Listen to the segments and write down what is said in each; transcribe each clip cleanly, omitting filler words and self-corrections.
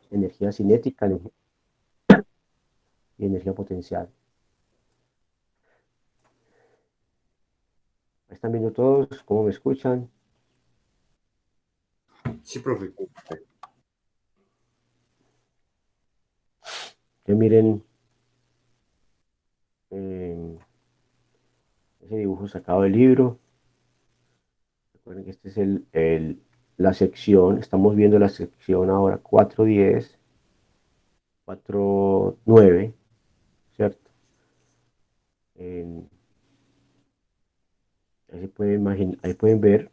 energía cinética y energía potencial. ¿Están viendo todos? ¿Cómo me escuchan? Sí, profe. Que miren eh, ese dibujo sacado del libro. Recuerden que este es la sección, estamos viendo la sección ahora 4.10, 4.9, ¿cierto? En- ahí pueden ver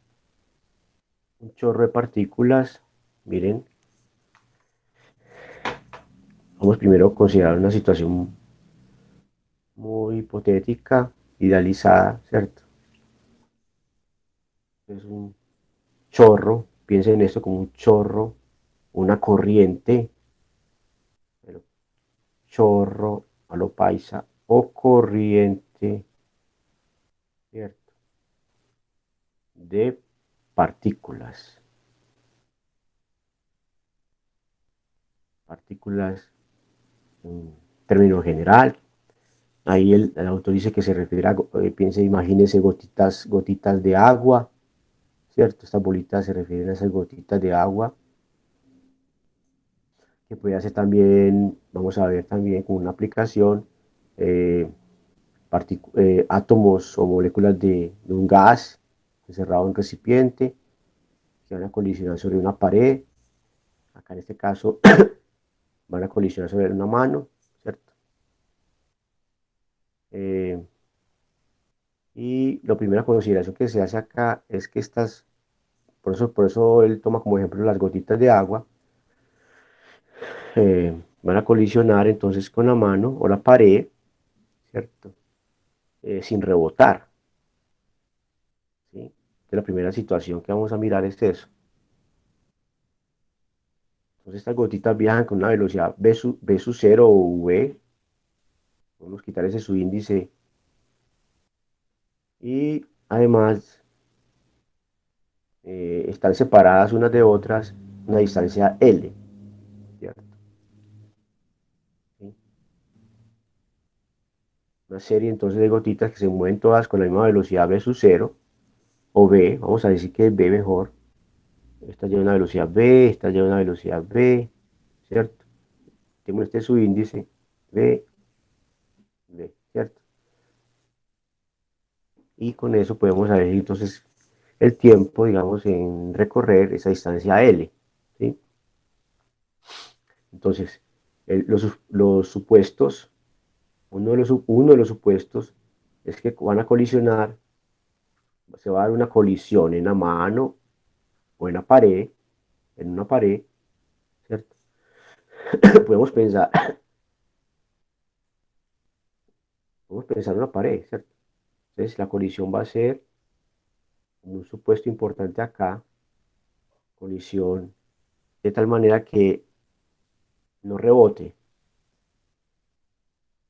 un chorro de partículas. Miren, vamos primero a considerar una situación muy hipotética, idealizada, ¿cierto? Es un chorro, piensen en esto como un chorro, una corriente, pero chorro a lo paisa o corriente, ¿cierto? De partículas. Partículas en término general. Ahí el autor dice que se refiere a, piense, imagínese gotitas, gotitas de agua, ¿cierto? Estas bolitas se refieren a esas gotitas de agua, que puede ser también, vamos a ver también con una aplicación, eh, átomos o moléculas de un gas encerrado en un recipiente que van a colisionar sobre una pared. Acá en este caso van a colisionar sobre una mano, ¿cierto? Eh, y la primera consideración que se hace acá es que por eso él toma como ejemplo las gotitas de agua, van a colisionar entonces con la mano o la pared, ¿cierto? Sin rebotar, ¿sí? Entonces, la primera situación que vamos a mirar es eso. Entonces estas gotitas viajan con una velocidad v sub 0 o v, podemos quitar ese subíndice, y además están separadas unas de otras una distancia L, ¿cierto? ¿Sí? Una serie entonces de gotitas que se mueven todas con la misma velocidad v sub 0 o v, vamos a decir que es v mejor. Esta lleva una velocidad v, esta lleva una velocidad v, ¿cierto? Tengo este subíndice v, v, ¿cierto? Y con eso podemos saber entonces el tiempo, digamos, en recorrer esa distancia L, ¿sí? Entonces, los supuestos, uno de los supuestos es que van a colisionar, se va a dar una colisión en la mano o en una pared, ¿cierto? podemos pensar, podemos pensar en una pared, ¿cierto? Entonces, la colisión va a ser, un supuesto importante acá, colisión, de tal manera que no rebote,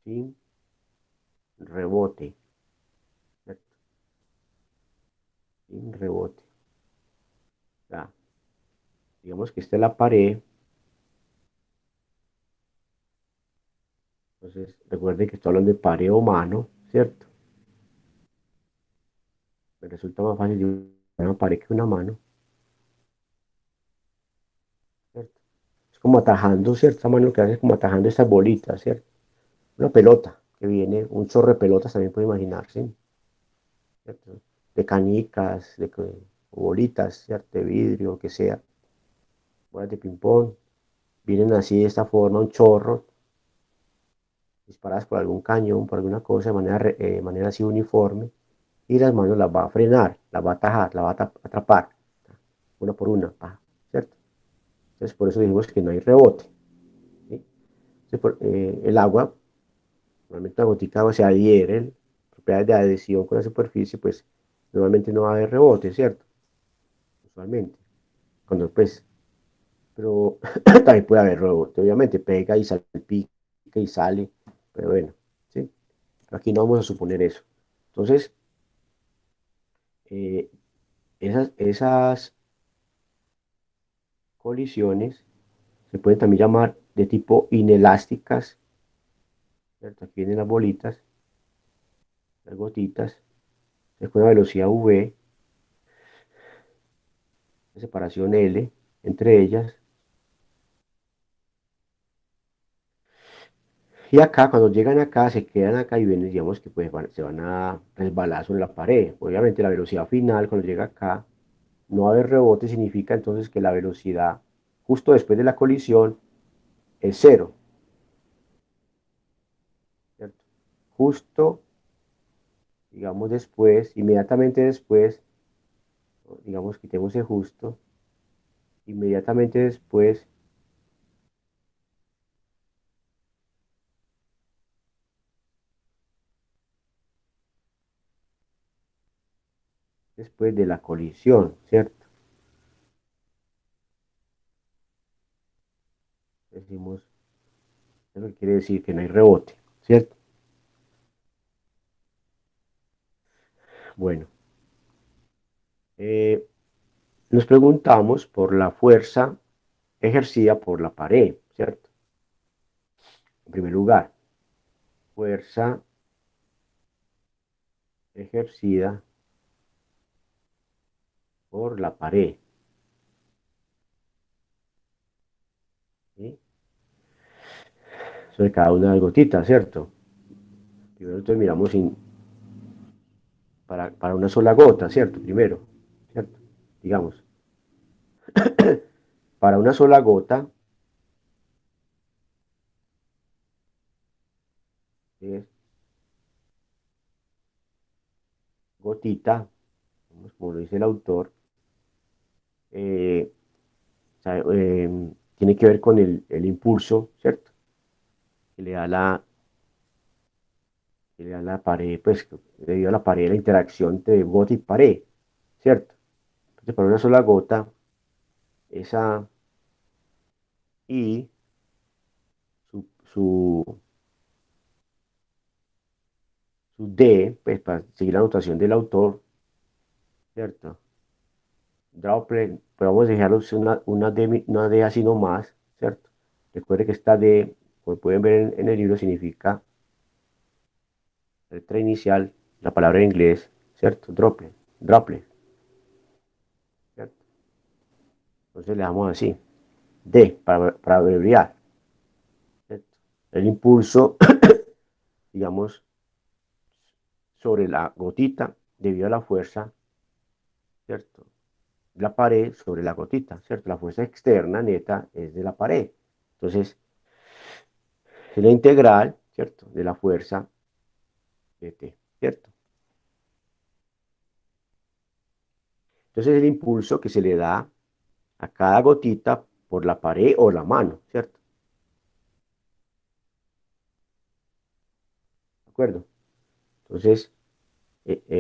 ¿sí? Rebote, ¿cierto? Sin rebote. Ya, digamos que esta es la pared. Entonces, recuerden que estoy hablando de pared o mano, ¿cierto? Me resulta más fácil una pared que una mano, ¿cierto? Es como atajando, ¿cierto? Esta mano lo que hace es como atajando estas bolitas, ¿cierto? Una pelota que viene, un chorro de pelotas también puede imaginarse, ¿cierto? De canicas, bolitas, ¿cierto? De vidrio, lo que sea, bolas de ping-pong, vienen así de esta forma, un chorro, disparadas por algún cañón, por alguna cosa, de manera así uniforme, y las manos las va a frenar, las va a atajar, las va a atrapar, una por una, ¿cierto? Entonces, por eso dijimos que no hay rebote, ¿sí? Entonces, el agua, normalmente la gotica de agua se adhiere, propiedades de adhesión con la superficie, pues normalmente no va a haber rebote, ¿cierto? Usualmente, cuando pues, pero también puede haber rebote, obviamente, pega y salpica y sale, pero bueno, ¿sí? Pero aquí no vamos a suponer eso. Entonces, esas colisiones Se pueden también llamar de tipo inelásticas, ¿cierto? Aquí vienen las bolitas, las gotitas, es con una velocidad v, de separación L entre ellas. Y acá, cuando llegan acá, se quedan acá y ven, digamos que pues se van a resbalar sobre la pared. Obviamente la velocidad final, cuando llega acá, no va a haber rebote, significa entonces que la velocidad justo después de la colisión es cero, ¿cierto? Justo, digamos después, inmediatamente después, digamos, quitemos el justo, inmediatamente después, después de la colisión, ¿cierto? Decimos, eso quiere decir que no hay rebote, ¿cierto? Bueno, eh, nos preguntamos por la fuerza ejercida por la pared, ¿cierto? En primer lugar, fuerza ejercida por la pared, ¿sí? Sobre cada una de las gotitas, ¿cierto? Primero entonces miramos para una sola gota, ¿cierto? Primero, ¿cierto? Digamos, para una sola gota es gotita, como lo dice el autor, eh, tiene que ver con el impulso, ¿cierto? Que le da que le da la pared, pues debido a la pared, la interacción entre gota y pared, ¿cierto? Entonces, para una sola gota, esa I, su, su, su D, pues para seguir la anotación del autor, ¿cierto? Droplet, pero vamos a dejarlo una D así nomás, ¿cierto? Recuerde que esta D, como pueden ver en el libro, significa letra inicial, la palabra en inglés, ¿cierto? Droplet, ¿cierto? Entonces le damos así, D, para abreviar, ¿cierto? El impulso, digamos, sobre la gotita, debido a la fuerza, ¿cierto? La pared sobre la gotita, ¿cierto? La fuerza externa neta es de la pared. Entonces, es la integral, ¿cierto? De la fuerza de T, ¿cierto? Entonces, el impulso que se le da a cada gotita por la pared o la mano, ¿cierto? ¿De acuerdo? Entonces,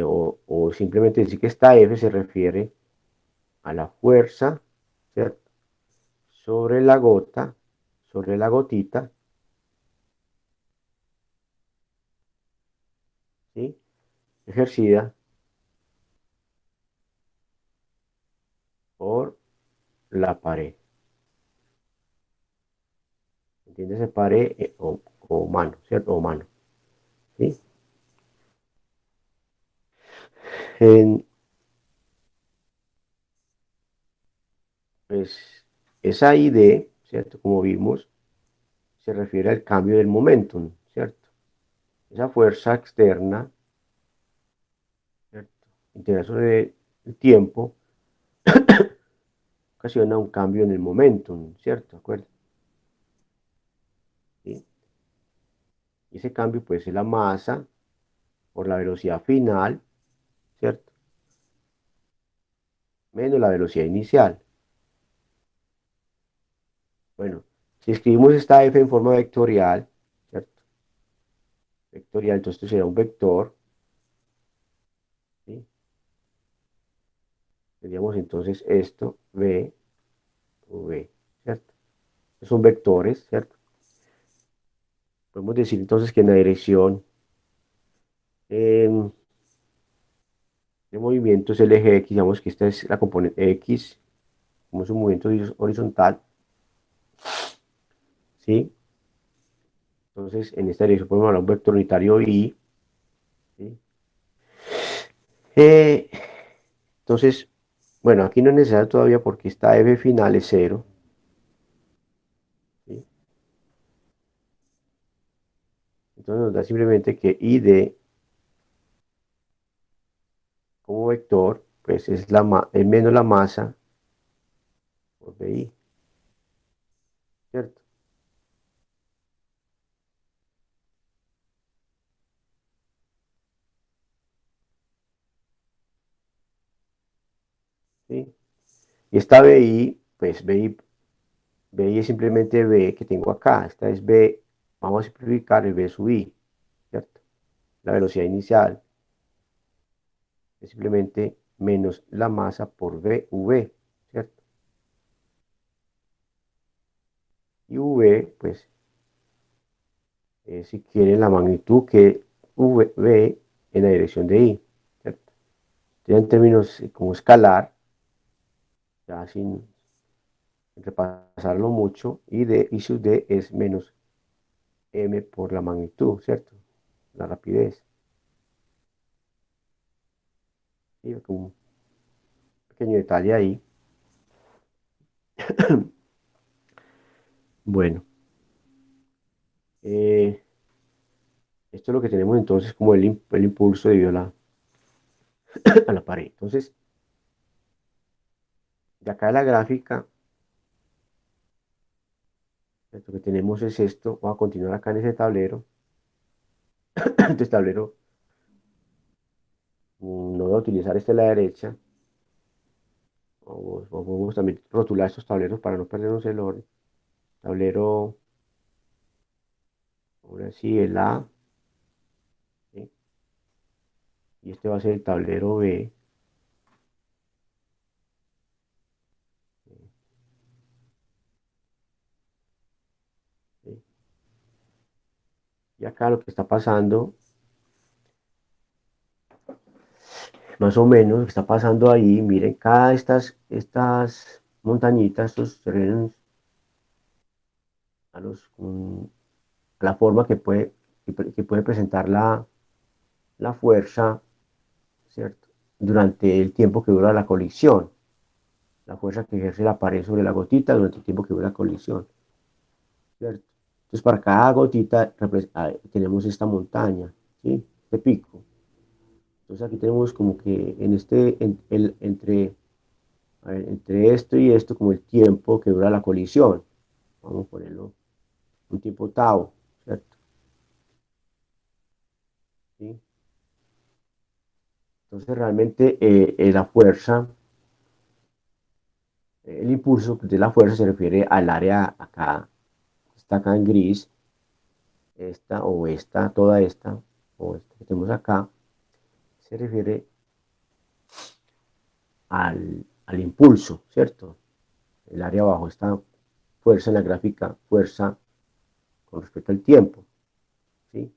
o simplemente decir que esta F se refiere a la fuerza, ¿cierto? Sobre la gota, sobre la gotita, ¿sí? Ejercida por la pared. ¿Entiendes? Pared o mano, ¿cierto? O mano, ¿sí? En, pues, esa ID, ¿cierto? Como vimos, se refiere al cambio del momentum, ¿cierto? Esa fuerza externa, ¿cierto? Integral sobre el tiempo, ocasiona un cambio en el momentum, ¿cierto? ¿De acuerdo? ¿Sí? Y ese cambio, pues, es la masa por la velocidad final, ¿cierto? Menos la velocidad inicial. Bueno, si escribimos esta F en forma vectorial, ¿cierto? Vectorial, entonces esto será un vector, ¿sí? Tendríamos entonces esto, V, V, ¿cierto? Son vectores, ¿cierto? Podemos decir entonces que en la dirección em, de movimiento es el eje X, digamos que esta es la componente X, como es un movimiento horizontal, ¿sí? Entonces, en esta dirección podemos hablar un vector unitario I, ¿sí? Eh, entonces, bueno, aquí no es necesario todavía porque esta f final es cero, ¿sí? Entonces nos da simplemente que id como vector, pues es menos la masa por vi, ¿cierto? ¿Sí? Y esta bi, pues bi es simplemente b que tengo acá. Esta es b, vamos a simplificar el b sub i, ¿cierto? La velocidad inicial es simplemente menos la masa por v, ¿cierto? Y v, pues, si quieren la magnitud que v en la dirección de i, ¿cierto? Ya en términos como escalar, ya sin repasarlo mucho, I sub d es menos m por la magnitud, ¿cierto? La rapidez. Y como un pequeño detalle ahí. Bueno, eh, esto es lo que tenemos entonces como el impulso debido a la pared. Entonces, de acá de la gráfica, lo que tenemos es esto. Voy a continuar acá en ese tablero. Entonces, tablero, no voy a utilizar este a la derecha. O podemos también rotular estos tableros para no perdernos el orden. Tablero, ahora sí, el A, ¿sí? Y este va a ser el tablero B. ¿Sí? Y acá lo que está pasando, más o menos, lo que está pasando ahí, miren, cada estas montañitas, estos terrenos, a, los, a la forma que puede presentar la fuerza, ¿cierto? Durante el tiempo que dura la colisión, la fuerza que ejerce la pared sobre la gotita durante el tiempo que dura la colisión, ¿cierto? Entonces, para cada gotita tenemos esta montaña, ¿sí? Este pico. Entonces, aquí tenemos como que en a ver, entre esto y esto, como el tiempo que dura la colisión. Vamos a ponerlo un tiempo tau, ¿cierto? ¿Sí? Entonces, realmente la fuerza, el impulso de la fuerza se refiere al área acá, está acá en gris, toda esta, o esta que tenemos acá, se refiere al impulso, ¿cierto? El área abajo está fuerza en la gráfica, fuerza con respecto al tiempo, ¿sí?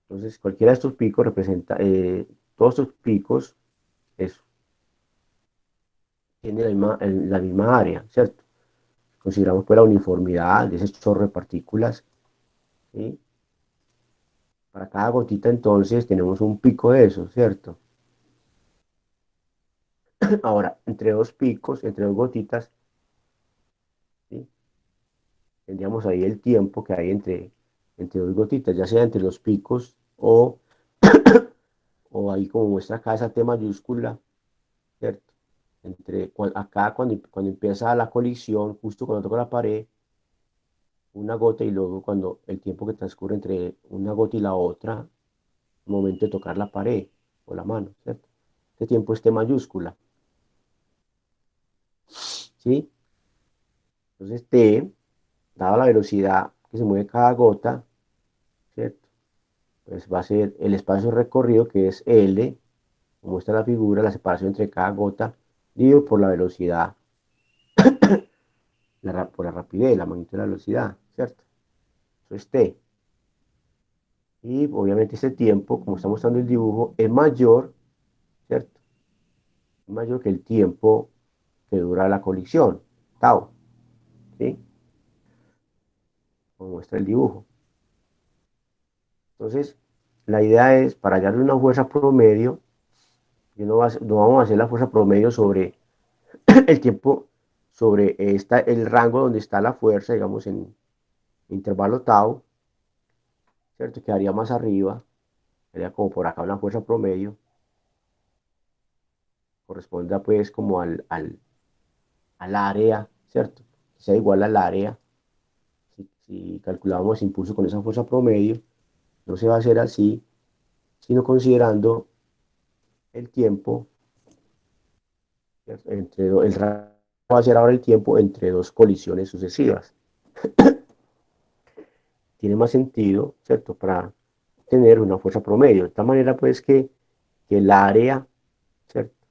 Entonces, cualquiera de estos picos representa, todos estos picos es, tiene la misma área, ¿cierto? Consideramos pues la uniformidad de ese chorro de partículas, ¿sí? Para cada gotita entonces tenemos un pico de eso, ¿cierto? Ahora, entre dos picos, entre dos gotitas, ¿sí? Tendríamos ahí el tiempo que hay entre dos gotitas, ya sea entre los picos o ahí como muestra acá esa T mayúscula, ¿cierto? Acá cuando empieza la colisión, justo cuando toca la pared, una gota y luego cuando el tiempo que transcurre entre una gota y la otra, momento de tocar la pared o la mano, ¿cierto? Este tiempo es T mayúscula, ¿sí? Entonces T, dada la velocidad que se mueve cada gota, ¿cierto? Pues va a ser el espacio recorrido que es L, como muestra la figura, la separación entre cada gota, dividido por la velocidad, por la rapidez, la magnitud de la velocidad, ¿cierto? Eso es T. Y obviamente este tiempo, como está mostrando el dibujo, es mayor, ¿cierto? Es mayor que el tiempo que dura la colisión, tau. ¿sí? Como muestra el dibujo. Entonces, la idea es, para hallar una fuerza promedio, no vamos a hacer la fuerza promedio sobre el tiempo, sobre el rango donde está la fuerza, digamos, en intervalo tau, ¿cierto? Quedaría más arriba, sería como por acá una fuerza promedio, corresponda pues como al área, ¿cierto? Que sea igual al área. Si calculamos impulso con esa fuerza promedio, no se va a hacer así, sino considerando el tiempo, ¿cierto? El rango va a ser ahora el tiempo entre dos colisiones sucesivas. Tiene más sentido, ¿cierto? Para tener una fuerza promedio. De tal manera, pues, que el área, ¿cierto?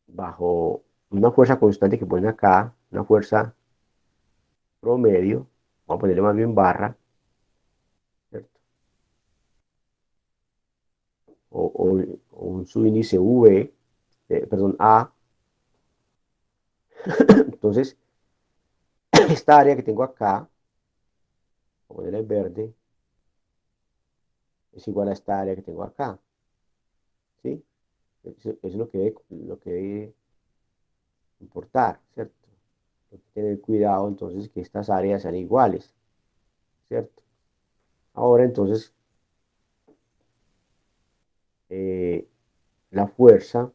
Bajo una fuerza constante que ponen acá, una fuerza promedio, vamos a ponerle más bien barra, ¿cierto? O un subíndice V, perdón, A. Entonces, esta área que tengo acá, voy a ponerla en verde, es igual a esta área que tengo acá, ¿sí? Eso es lo que debe importar, ¿cierto? Hay que tener cuidado entonces que estas áreas sean iguales, ¿cierto? Ahora entonces, eh, la fuerza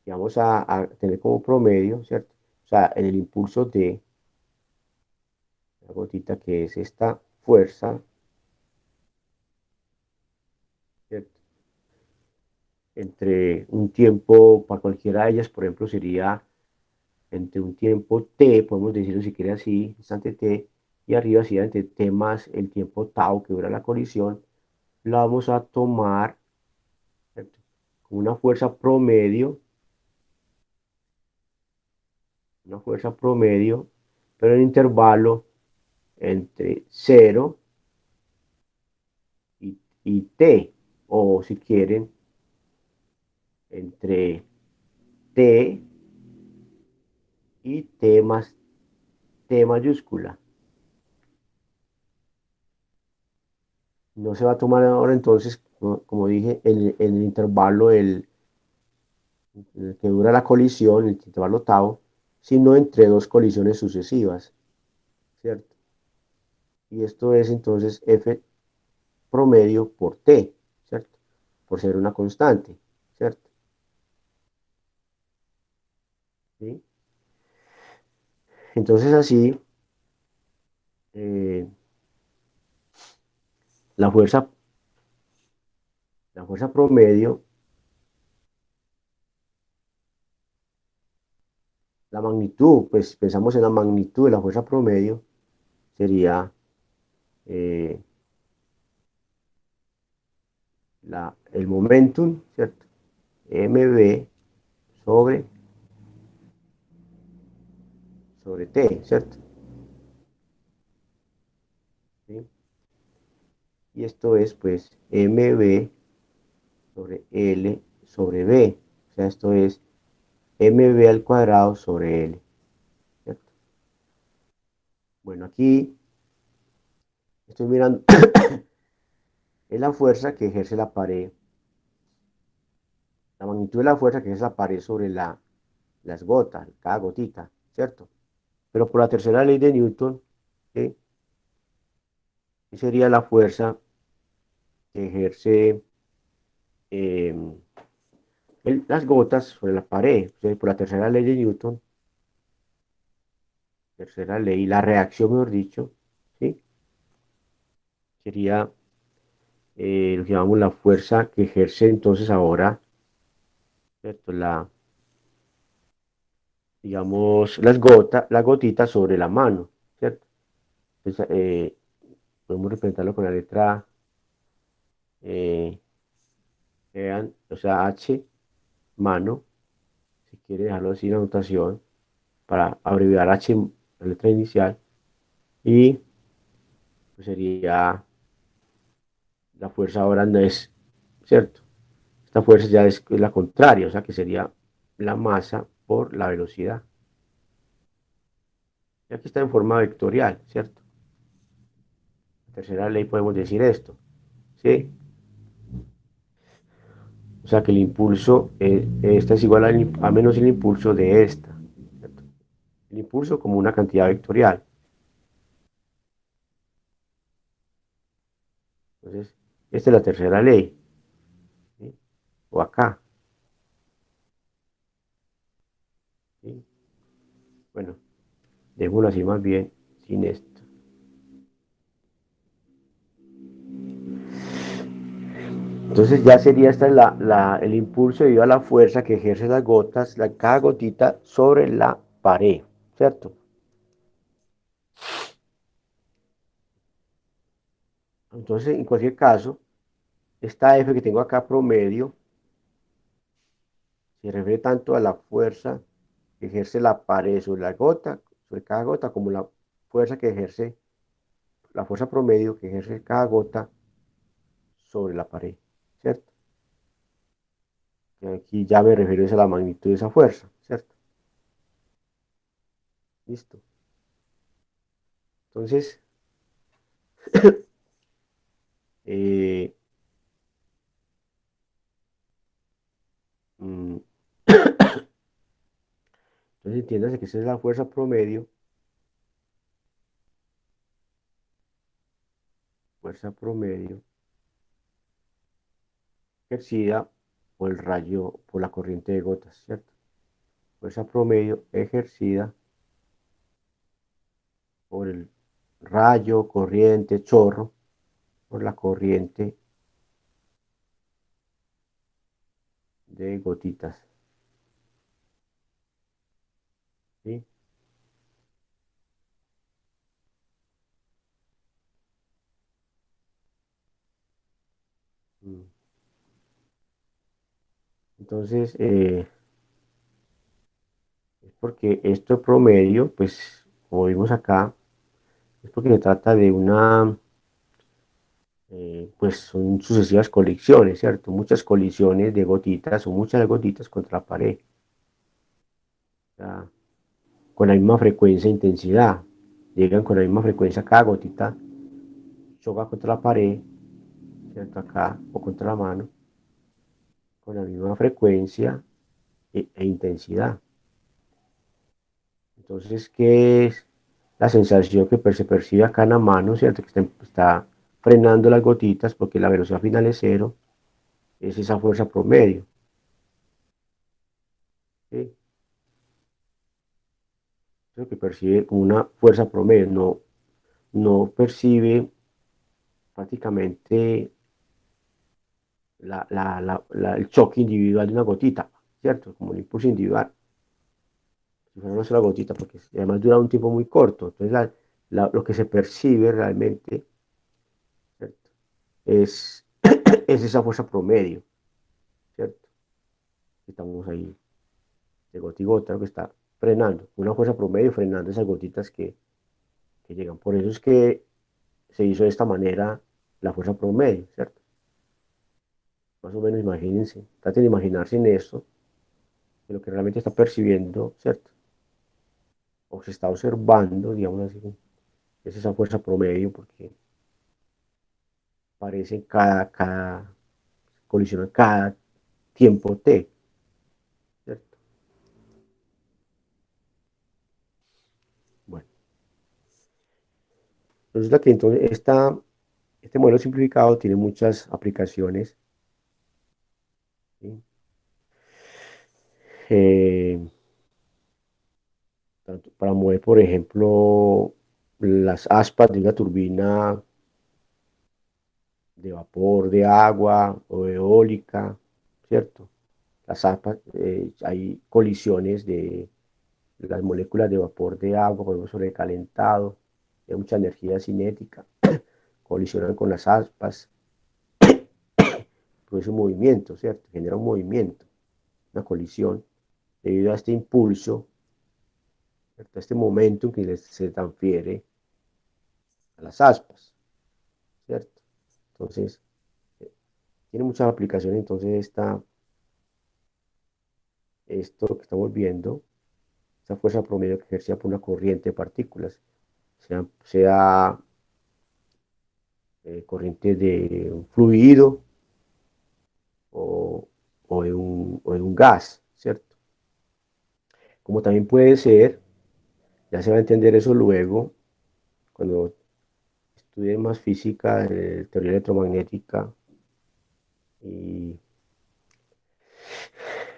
que vamos a tener como promedio, ¿cierto? O sea, en el impulso de la gotita que es esta fuerza, ¿cierto? Entre un tiempo, para cualquiera de ellas, por ejemplo, sería entre un tiempo t, podemos decirlo si quiere así, instante t, y arriba sería entre t más el tiempo tau que dura la colisión, la vamos a tomar, ¿cierto? Como una fuerza promedio, pero en intervalo entre cero y t, o si quieren, entre t y t más t mayúscula. No se va a tomar ahora entonces, como dije, en el intervalo en el que dura la colisión, el intervalo tau, sino entre dos colisiones sucesivas, ¿cierto? Y esto es entonces F promedio por T, ¿cierto? Por ser una constante, ¿cierto? ¿Sí? Entonces así, eh, la fuerza, la fuerza promedio, la magnitud, pues pensamos en la magnitud de la fuerza promedio, sería eh, el momentum, ¿cierto? mv sobre, sobre T, ¿cierto? ¿Sí? Y esto es pues mv sobre L sobre B. O sea, esto es mv al cuadrado sobre L, ¿cierto? Bueno, aquí estoy mirando, es la fuerza que ejerce la pared, la magnitud de la fuerza que ejerce la pared sobre las gotas, cada gotita, ¿cierto? Pero por la tercera ley de Newton, ¿sí? Sería la fuerza que ejerce eh, las gotas sobre la pared. O sea, por la tercera ley de Newton, tercera ley, la reacción, mejor dicho, ¿sí? Sería lo que llamamos la fuerza que ejerce entonces ahora, ¿cierto? Digamos, las gotitas sobre la mano, ¿cierto? Entonces, podemos representarlo con la letra, eh, vean, o sea, H, mano, si quiere dejarlo así en la notación, para abreviar H, la letra inicial, y pues, sería la fuerza ahora no es, ¿cierto? Esta fuerza ya es la contraria, o sea que sería la masa por la velocidad. Y aquí está en forma vectorial, ¿cierto? La tercera ley podemos decir esto, ¿sí? O sea que el impulso, esta es igual a menos el impulso de esta, ¿cierto? El impulso como una cantidad vectorial. Entonces, esta es la tercera ley, ¿sí? O acá, ¿sí? Bueno, dejémoslo así más bien sin esto. Entonces ya sería esta el impulso debido a la fuerza que ejerce las gotas, cada gotita sobre la pared, ¿cierto? Entonces, en cualquier caso, esta F que tengo acá promedio se refiere tanto a la fuerza que ejerce la pared sobre la gota, sobre cada gota, como la fuerza que ejerce, la fuerza promedio que ejerce cada gota sobre la pared, ¿cierto? Y aquí ya me refiero a la magnitud de esa fuerza, ¿cierto? Listo. Entonces, eh, mm, entonces entiéndase que esa es la fuerza promedio, fuerza promedio ejercida por el rayo, por la corriente de gotas, ¿cierto? Fuerza promedio ejercida por el rayo, corriente, chorro, por la corriente de gotitas, ¿sí? Mm. Entonces, es porque esto promedio, pues, como vimos acá, es porque se trata de pues son sucesivas colisiones, ¿cierto? Muchas colisiones de gotitas o muchas gotitas contra la pared, o sea, con la misma frecuencia e intensidad. Llegan con la misma frecuencia, cada gotita choca contra la pared, ¿cierto? Acá o contra la mano, con la misma frecuencia e intensidad. Entonces, ¿qué es la sensación que se percibe acá en la mano, ¿cierto? Que está frenando las gotitas porque la velocidad final es cero, es esa fuerza promedio, ¿sí? Es lo que percibe como una fuerza promedio, no percibe prácticamente el choque individual de una gotita, ¿cierto? Como el impulso individual, si fuera una sola gotita, porque además dura un tiempo muy corto. Entonces, lo que se percibe realmente, ¿cierto? Es, es esa fuerza promedio, ¿cierto? Estamos ahí de gota y gota, lo que está frenando, una fuerza promedio frenando esas gotitas que llegan. Por eso es que se hizo de esta manera la fuerza promedio, ¿cierto? Más o menos imagínense, traten de imaginarse en esto, de lo que realmente está percibiendo, ¿cierto? O se está observando, digamos así, es esa fuerza promedio, porque aparece en cada colisión, en cada tiempo T, ¿cierto? Bueno, resulta que entonces este modelo simplificado tiene muchas aplicaciones, ¿sí? Eh, tanto para mover, por ejemplo, las aspas de una turbina de vapor de agua o eólica, ¿cierto? Las aspas, hay colisiones de las moléculas de vapor de agua, por ejemplo, sobrecalentado, hay mucha energía cinética, colisionan con las aspas, produce un movimiento, ¿cierto? Genera un movimiento, una colisión, debido a este impulso, ¿cierto? A este momento que se transfiere a las aspas, ¿cierto? Entonces, eh, tiene muchas aplicaciones, entonces esto que estamos viendo, esta fuerza promedio que ejercida por una corriente de partículas, sea corriente de un fluido o, o de un gas, ¿cierto? Como también puede ser, ya se va a entender eso luego, cuando estudien más física, teoría electromagnética y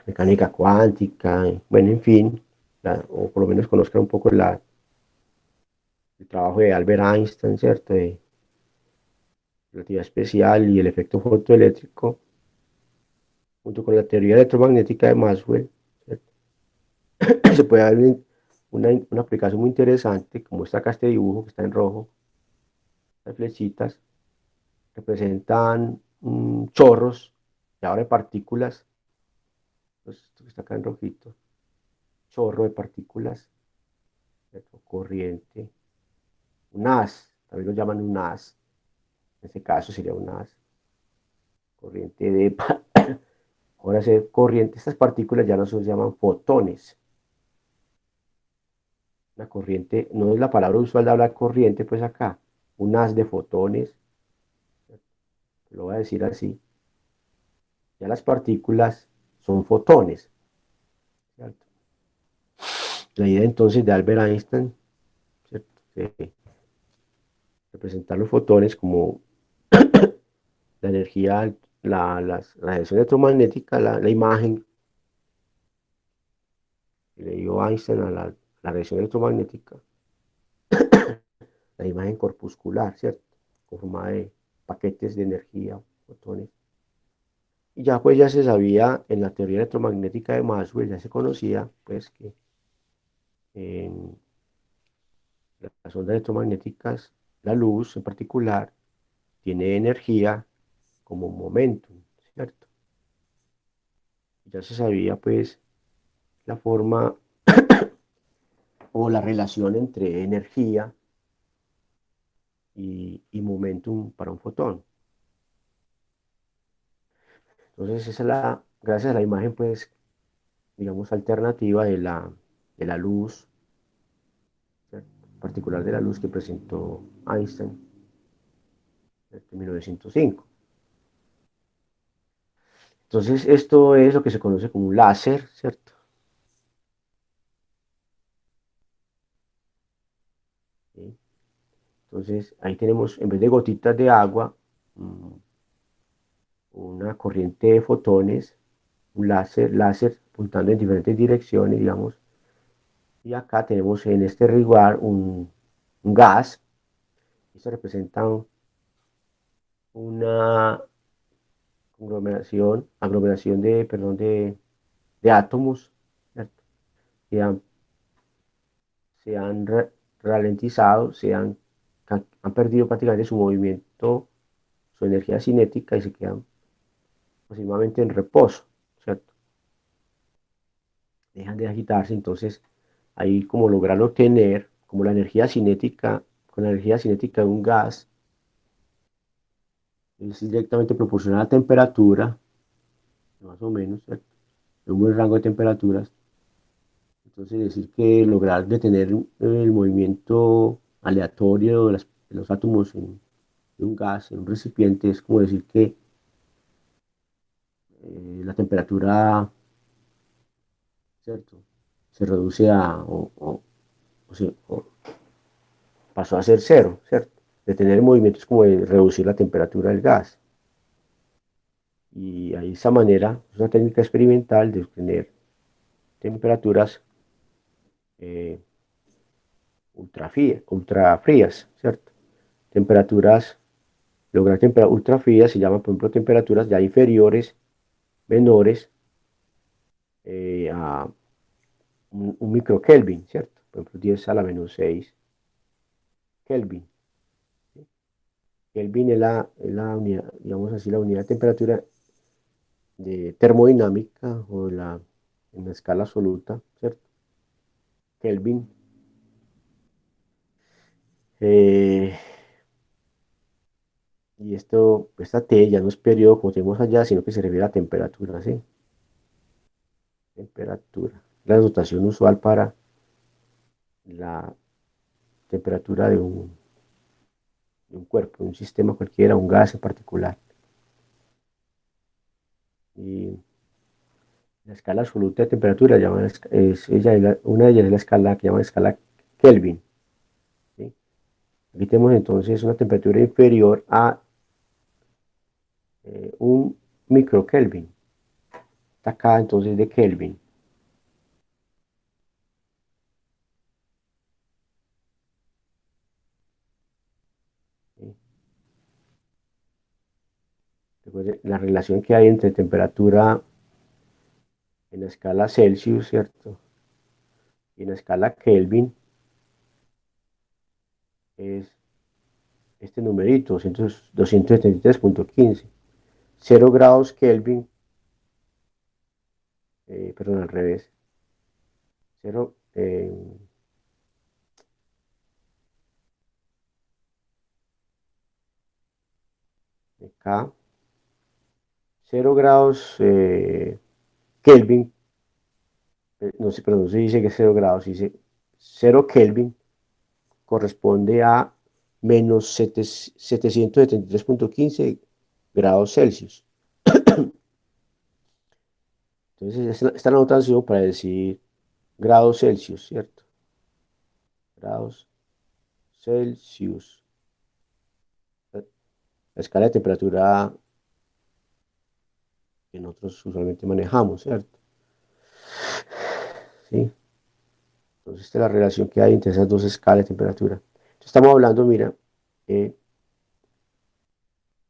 mecánica cuántica, bueno, en fin, o por lo menos conozcan un poco el trabajo de Albert Einstein, ¿cierto? De relatividad especial y el efecto fotoeléctrico, junto con la teoría electromagnética de Maxwell, ¿cierto? Se puede dar una aplicación muy interesante, como está acá este dibujo que está en rojo, las flechitas representan chorros y ahora de partículas, pues esto que está acá en rojito, chorro de partículas, ¿cierto? Corriente, un haz, también lo llaman un haz, en este caso sería un haz, corriente de, ahora se corriente, estas partículas ya no se llaman fotones, la corriente, no es la palabra usual de hablar corriente, pues acá, un haz de fotones, lo voy a decir así, ya las partículas son fotones, ¿cierto? La idea entonces de Albert Einstein, ¿cierto? De representar los fotones como la energía, la radiación electromagnética, la imagen que le dio Einstein a la radiación electromagnética, la imagen corpuscular, ¿cierto? Conformada de paquetes de energía, fotones. Y ya pues ya se sabía en la teoría electromagnética de Maxwell, ya se conocía pues que en las ondas electromagnéticas, la luz en particular, tiene energía como momentum, ¿cierto? Ya se sabía pues la forma o la relación entre energía y momentum para un fotón. Entonces, gracias a la imagen, pues, digamos, alternativa de la luz, ¿cierto? En particular de la luz que presentó Einstein en 1905. Entonces, esto es lo que se conoce como un láser, ¿cierto? ¿Sí? Entonces, ahí tenemos, en vez de gotitas de agua, una corriente de fotones, un láser apuntando en diferentes direcciones, digamos. Y acá tenemos en este lugar un gas. Esto representa una aglomeración perdón, de átomos, ¿cierto? Que se han ralentizado, han perdido prácticamente su movimiento, su energía cinética y se quedan aproximadamente en reposo, ¿cierto? Dejan de agitarse, entonces ahí como lograr obtener, como la energía cinética, con la energía cinética de un gas, es directamente proporcional a la temperatura, más o menos, ¿cierto? En un buen rango de temperaturas. Entonces decir que lograr detener el movimiento aleatorio de los átomos de un gas, en un recipiente, es como decir que la temperatura, ¿cierto? Se reduce o pasó a ser cero, ¿cierto? Detener el movimiento es como reducir la temperatura del gas. Y de esa manera es una técnica experimental de obtener temperaturas eh, ultra frías, ¿cierto? Temperaturas, lograr temperaturas ultra frías se llama, por ejemplo, temperaturas ya inferiores, menores a un microkelvin, ¿cierto? Por ejemplo, 10 a la menos 6 Kelvin. ¿Sí? Kelvin es la unidad, digamos así, la unidad de temperatura de termodinámica en la escala absoluta, ¿cierto? Kelvin. Eh, y esta T ya no es periodo como tenemos allá, sino que se refiere a temperatura, ¿sí? Temperatura. La notación usual para la temperatura de un cuerpo, de un sistema cualquiera, un gas en particular. Y la escala absoluta de temperatura una de ellas es la escala que llaman escala Kelvin. ¿Sí? Aquí tenemos entonces una temperatura inferior a un microkelvin. Está acá entonces de Kelvin. ¿Sí? Recuerden la relación que hay entre temperatura en la escala Celsius, ¿cierto? Y en la escala Kelvin es este numerito, 273.15. 0 grados Kelvin, perdón, al revés. 0, acá, 0 grados Kelvin, no sé, perdón, no se dice que es 0 grados, dice 0 Kelvin corresponde a menos 773.15 grados Celsius. Entonces, esta es la notación para decir grados Celsius, ¿cierto? Grados Celsius. La escala de temperatura que nosotros usualmente manejamos, ¿cierto? ¿Sí? Entonces, esta es la relación que hay entre esas dos escalas de temperatura. Entonces, estamos hablando, mira, eh,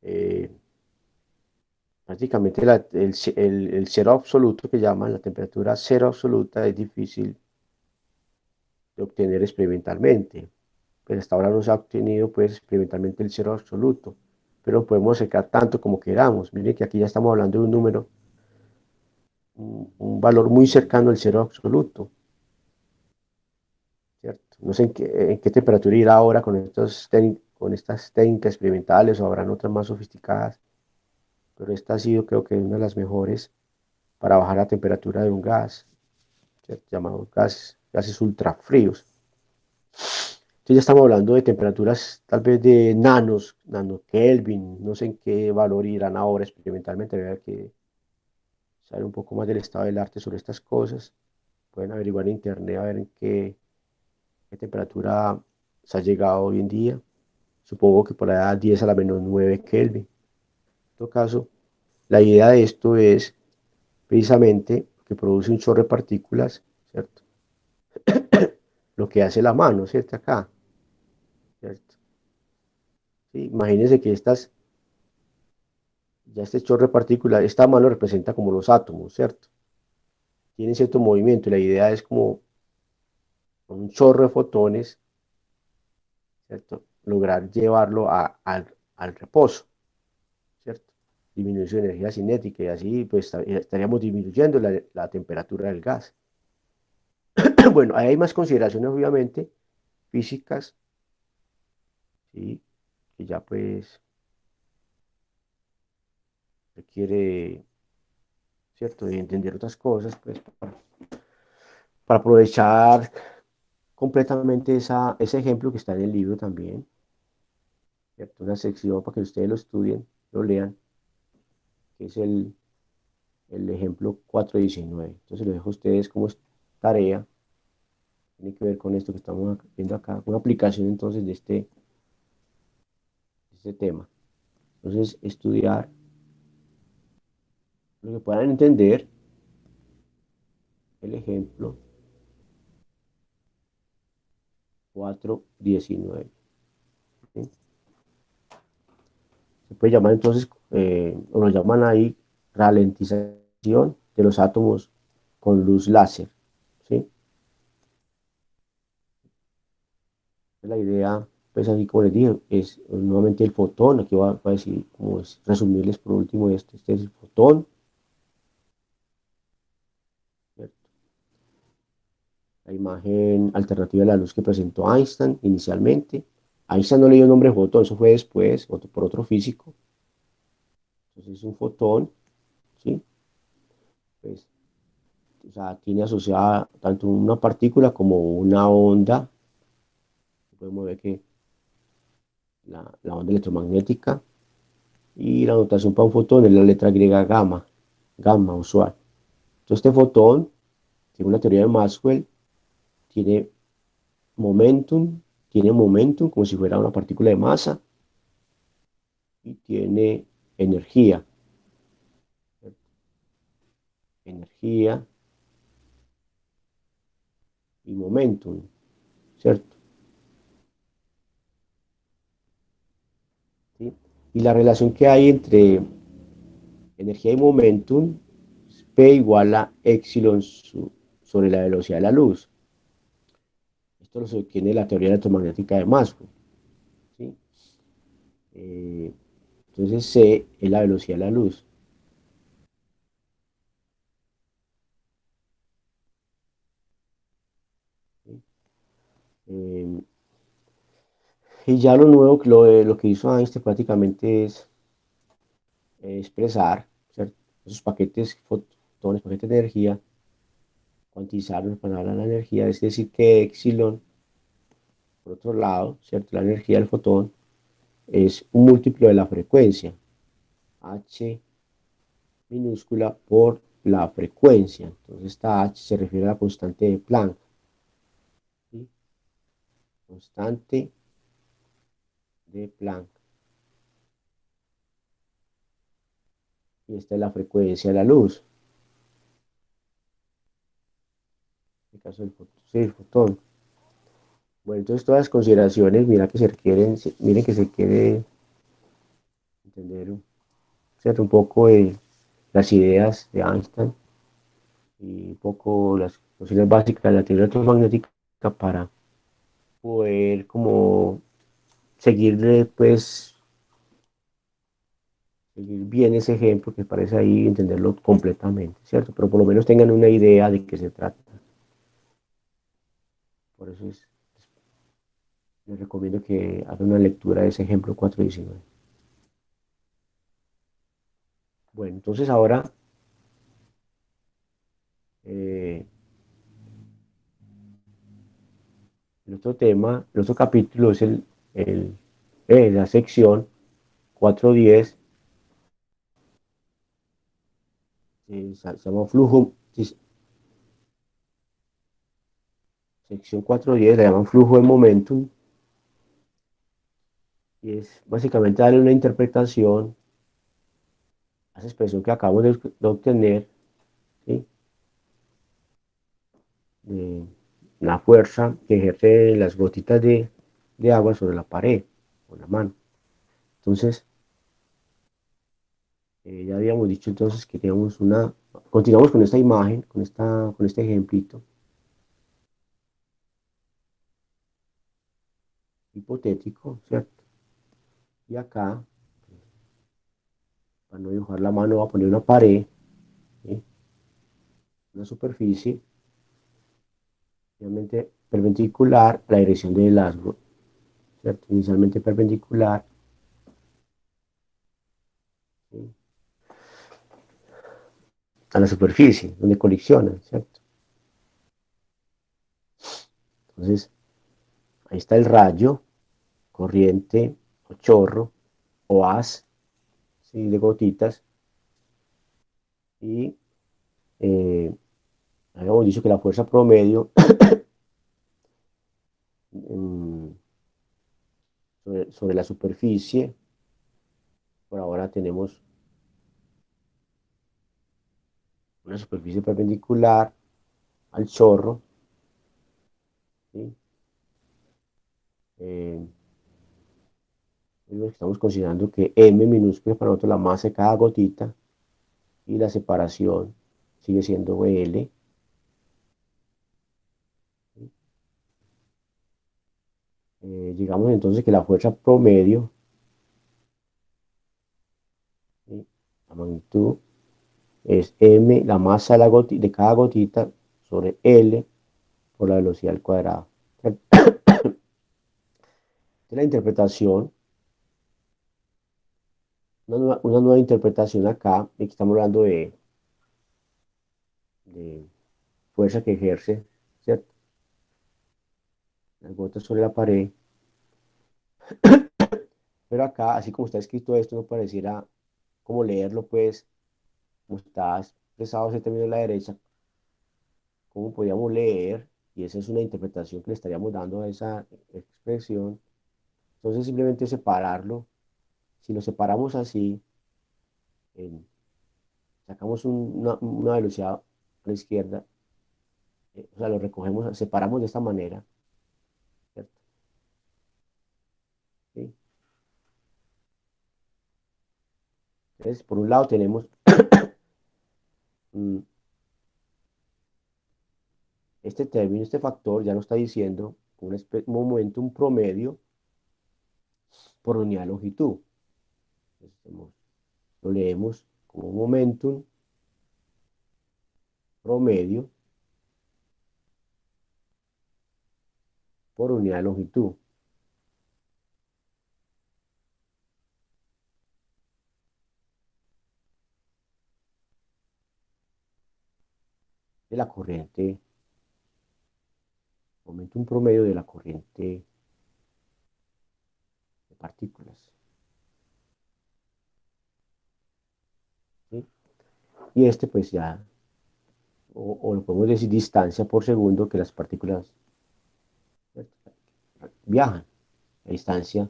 eh, prácticamente el cero absoluto que llaman la temperatura cero absoluta es difícil de obtener experimentalmente. Pues hasta ahora no se ha obtenido pues experimentalmente el cero absoluto, pero podemos acercar tanto como queramos. Miren que aquí ya estamos hablando de un número, un valor muy cercano al cero absoluto, ¿cierto? No sé en qué temperatura irá ahora con estas técnicas experimentales o habrán otras más sofisticadas, pero esta ha sido creo que una de las mejores para bajar la temperatura de un gas, ¿cierto? Llamados gases ultrafríos. Entonces ya estamos hablando de temperaturas tal vez de nanokelvin, no sé en qué valor irán ahora experimentalmente, habría que saber un poco más del estado del arte sobre estas cosas. Pueden averiguar en internet a ver qué temperatura se ha llegado hoy en día. Supongo que por allá 10 a la menos 9 Kelvin. En todo caso, la idea de esto es precisamente que produce un chorro de partículas, ¿cierto? Lo que hace la mano, ¿cierto? Acá, ¿cierto? Sí, imagínense que ya este chorro de partículas, esta mano representa como los átomos, ¿cierto? Tienen cierto movimiento y la idea es como con un chorro de fotones, ¿cierto? Lograr llevarlo al reposo, ¿cierto? Disminuir su energía cinética y así pues estaríamos disminuyendo la temperatura del gas. Bueno, ahí hay más consideraciones obviamente físicas, ¿sí? Que ya pues requiere, ¿cierto? De entender otras cosas, pues para aprovechar completamente ese ejemplo que está en el libro también, ¿cierto? Una sección para que ustedes lo estudien, lo lean, que es el ejemplo 419. Entonces lo dejo a ustedes como tarea, tiene que ver con esto que estamos viendo acá, una aplicación entonces de este tema. Entonces, estudiar lo que puedan entender el ejemplo 419. ¿Sí? Se puede llamar entonces, o lo llaman ahí, ralentización de los átomos con luz láser. ¿Sí? La idea, pues así como les dije, es nuevamente el fotón. Aquí voy a decir, como es, resumirles por último esto. Este es el fotón, ¿cierto? La imagen alternativa de la luz que presentó Einstein inicialmente. Einstein no le dio nombre fotón, eso fue después, por otro físico. Entonces es un fotón, ¿sí? Pues O sea, tiene asociada tanto una partícula como una onda. Podemos ver que la onda electromagnética y la notación para un fotón es la letra griega gamma, gamma usual. Entonces este fotón, según la teoría de Maxwell, tiene momentum, tiene momentum como si fuera una partícula de masa y tiene energía, energía y momentum, ¿cierto? ¿Sí? Y la relación que hay entre energía y momentum es P igual a epsilon sobre la velocidad de la luz. Esto lo sostiene la teoría electromagnética de Maxwell, ¿sí? Eh, entonces C es la velocidad de la luz. ¿Sí? Eh, y ya lo nuevo, lo que hizo Einstein prácticamente es expresar, ¿cierto? Esos paquetes, fotones, paquetes de energía, cuantizarlos para hablar de la energía, es decir, que epsilon, por otro lado, ¿cierto? La energía del fotón es un múltiplo de la frecuencia, h minúscula por la frecuencia. Entonces, esta h se refiere a la constante de Planck, ¿sí? Constante de Planck. Y esta es la frecuencia de la luz, en el caso del fotón. Sí, el fotón. Bueno, entonces todas las consideraciones, mira que se requieren, miren que se quiere entender, ¿cierto? Un poco de las ideas de Einstein y un poco las nociones básicas de la teoría electromagnética para poder como seguirle, pues, seguir bien ese ejemplo que parece ahí, entenderlo completamente, ¿cierto? Pero por lo menos tengan una idea de qué se trata. Por eso les recomiendo que hagan una lectura de ese ejemplo 419. Bueno, entonces ahora eh, el otro tema, el otro capítulo es el, la sección 410, se llama flujo, sección 410 la llaman flujo de momentum, y es básicamente darle una interpretación a esa expresión que acabamos de obtener, ¿sí? De la fuerza que ejerce las gotitas de agua sobre la pared o la mano. Entonces, ya habíamos dicho entonces que teníamos continuamos con esta imagen, con este ejemplito hipotético, ¿cierto? Y acá, para no dibujar la mano, voy a poner una pared, ¿sí? Una superficie, obviamente perpendicular a la dirección del haz, ¿cierto? Inicialmente perpendicular, ¿sí? A la superficie, donde colisionan, ¿cierto? Entonces, ahí está el rayo, corriente, o chorro, o haz, ¿sí? De gotitas, y habíamos dicho que la fuerza promedio sobre la superficie, por ahora tenemos una superficie perpendicular al chorro, ¿sí? Eh, Estamos considerando que M minúscula es para nosotros la masa de cada gotita y la separación sigue siendo L. ¿Sí? Digamos entonces que la fuerza promedio, ¿sí? La magnitud es M, la masa de, de cada gotita sobre L por la velocidad al cuadrado. De la interpretación, una nueva interpretación acá, aquí estamos hablando de fuerza que ejerce, ¿cierto? Las gotas sobre la pared. Pero acá, así como está escrito esto, no pareciera como leerlo, pues, como está expresado ese término a la derecha, cómo podríamos leer, y esa es una interpretación que le estaríamos dando a esa expresión. Entonces, simplemente separarlo. Si lo separamos así, en- sacamos una velocidad a la izquierda, o sea, lo recogemos, separamos de esta manera, ¿cierto? ¿Sí? Entonces, por un lado tenemos mm, este término, este factor, ya nos está diciendo un momentum promedio por unidad de longitud. Entonces, lo leemos como momentum promedio por unidad de longitud de la corriente, momentum promedio de la corriente de partículas. ¿Sí? Y este pues ya, o lo podemos decir distancia por segundo que las partículas, ¿cierto?, viajan, la distancia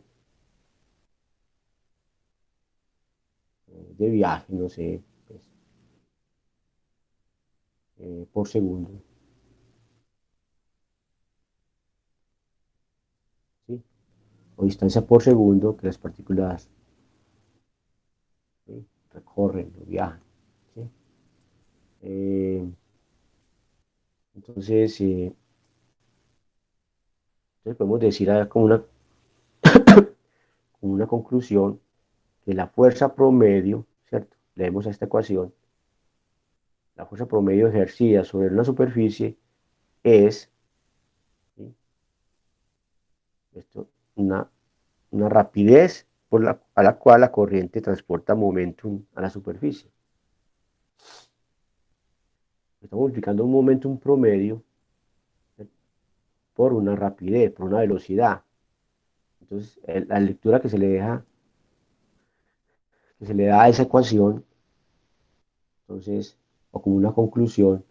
de viaje, no sé, pues, por segundo, ¿sí? O distancia por segundo que las partículas, ¿sí?, recorren o viajan, ¿sí? Eh, entonces, entonces podemos decir como una conclusión que la fuerza promedio, ¿cierto? Leemos a esta ecuación, la fuerza promedio ejercida sobre una superficie es, ¿sí?, esto, una rapidez a la cual la corriente transporta momentum a la superficie. Estamos multiplicando un momentum promedio, ¿sí?, por una rapidez, por una velocidad. Entonces, la lectura que se le da a esa ecuación, entonces, o como una conclusión,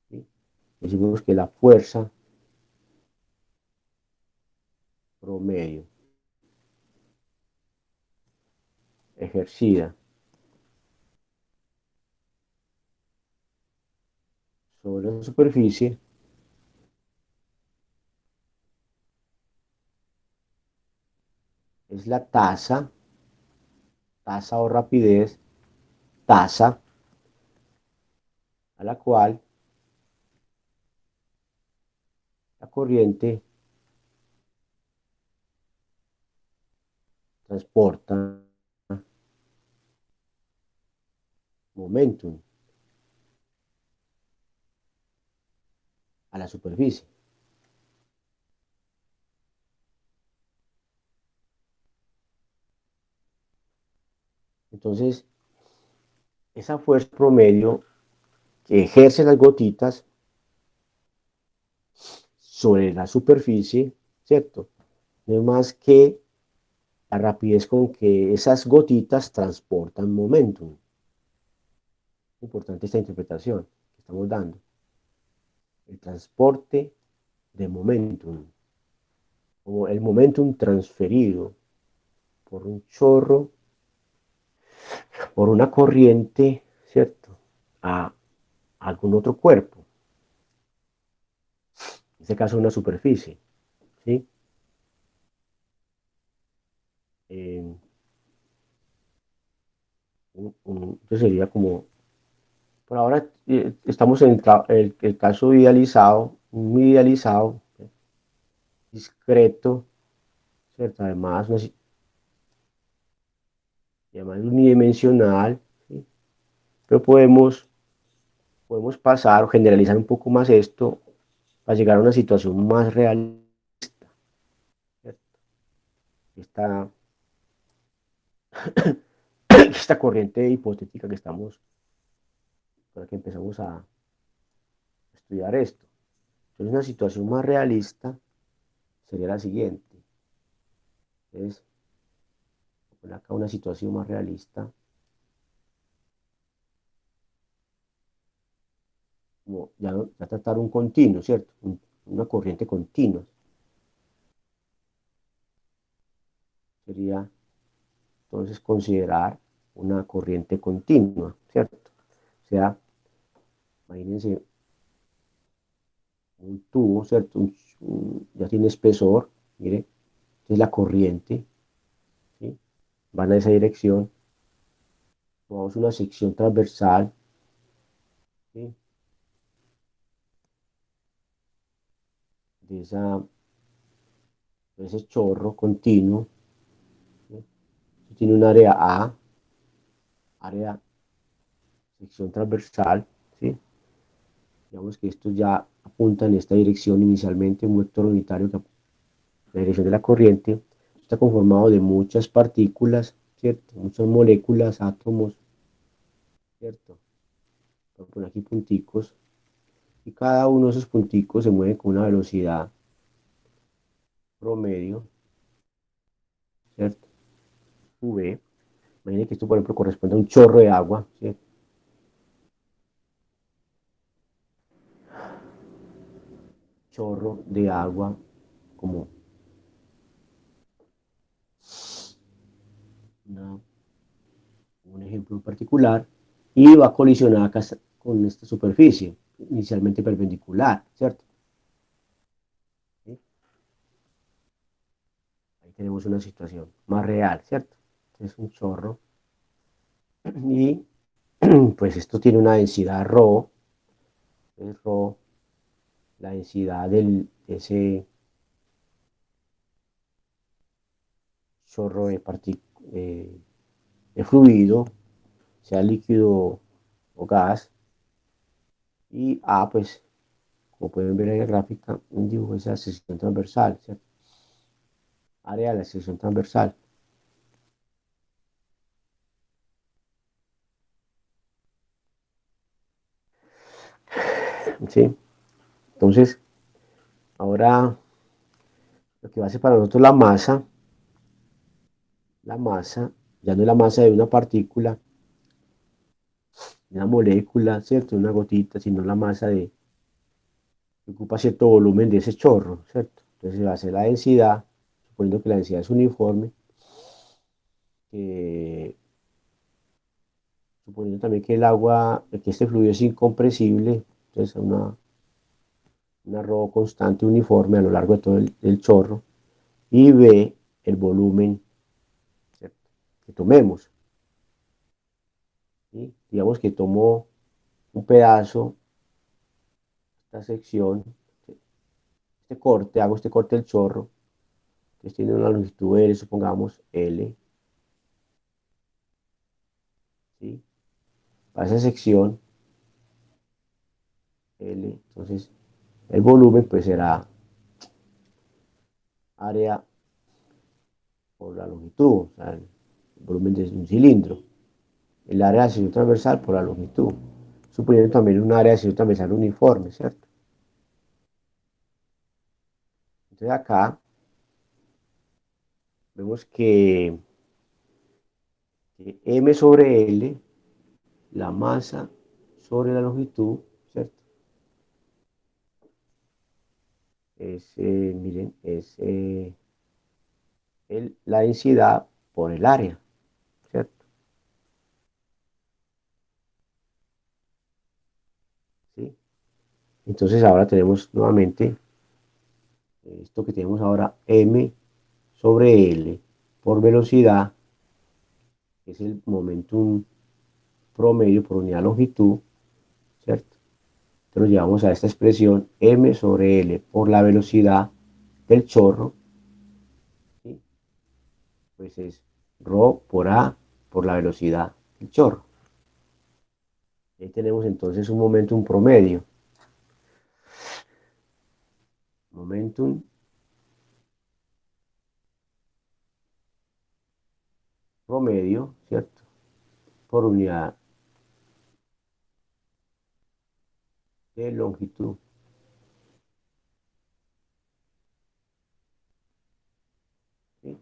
¿sí?, decimos que la fuerza promedio ejercida sobre la superficie es la tasa o rapidez, tasa a la cual la corriente transporta momentum a la superficie. Entonces, esa fuerza promedio que ejerce las gotitas sobre la superficie, ¿cierto? No es más que la rapidez con que esas gotitas transportan momentum. Importante esta interpretación que estamos dando. El transporte de momentum, como el momentum transferido por un chorro, por una corriente, ¿cierto?, a algún otro cuerpo, en este caso una superficie, ¿sí? Eh, entonces sería como, por ahora estamos en el caso idealizado, muy idealizado, discreto, ¿cierto? Además unidimensional, ¿sí? Pero podemos pasar o generalizar un poco más esto para llegar a una situación más real, ¿cierto? Esta, esta corriente hipotética que estamos para que empezamos a estudiar esto. Entonces, una situación más realista sería la siguiente. Entonces, poner acá una situación más realista, como ya, ya tratar un continuo, ¿cierto? Una corriente continua. Sería entonces considerar una corriente continua, ¿cierto? O sea, imagínense un tubo, ¿cierto? Ya tiene espesor, mire, es la corriente, ¿sí? Van a esa dirección, tomamos una sección transversal, ¿sí? De, esa, de ese chorro continuo, ¿sí? Tiene un área A, área sección transversal, ¿sí? Digamos que esto ya apunta en esta dirección inicialmente, un vector unitario que la dirección de la corriente está conformado de muchas partículas, ¿cierto? Muchas moléculas, átomos, ¿cierto? Voy a poner aquí punticos, y cada uno de esos punticos se mueve con una velocidad promedio, ¿cierto? V. Imaginen que esto, por ejemplo, corresponde a un chorro de agua, ¿cierto? Chorro de agua, como una un ejemplo en particular, y va a colisionar acá con esta superficie, inicialmente perpendicular, ¿cierto? ¿Sí? Ahí tenemos una situación más real, ¿cierto? Es un chorro y pues esto tiene una densidad ρ, es ρ, la densidad de ese chorro de fluido, sea líquido o gas, y A, pues, como pueden ver en la gráfica, un dibujo de esa sección transversal, ¿cierto? Área de la sección transversal. ¿Sí? Entonces, ahora lo que va a ser para nosotros la masa, ya no es la masa de una partícula, de una molécula, ¿cierto? De una gotita, sino la masa que ocupa cierto volumen de ese chorro, ¿cierto? Entonces se va a hacer la densidad, suponiendo que la densidad es uniforme, que suponiendo también que el agua, que este fluido es incompresible, entonces una ρ constante uniforme a lo largo de todo el chorro, y B, el volumen, ¿cierto? Que tomemos, ¿sí? Digamos que tomo un pedazo, esta sección, este corte, hago este corte del chorro, que tiene una longitud L, supongamos L, ¿sí? Para esa sección L, entonces el volumen pues será área por la longitud, o sea, el volumen de un cilindro, el área de sección transversal por la longitud, suponiendo también un área de sección transversal uniforme, ¿cierto? Entonces acá vemos que M sobre L, la masa sobre la longitud, ¿cierto? Miren, la densidad por el área, ¿cierto? ¿Sí? Entonces ahora tenemos nuevamente esto que tenemos ahora, m sobre L por velocidad, que es el momentum promedio por unidad de longitud, ¿cierto? Entonces lo llevamos a esta expresión m sobre L por la velocidad del chorro, ¿sí? Pues es ρ por a por la velocidad del chorro. Ahí tenemos entonces un momentum promedio. Momentum promedio, ¿cierto? Por unidad de longitud. ¿Sí?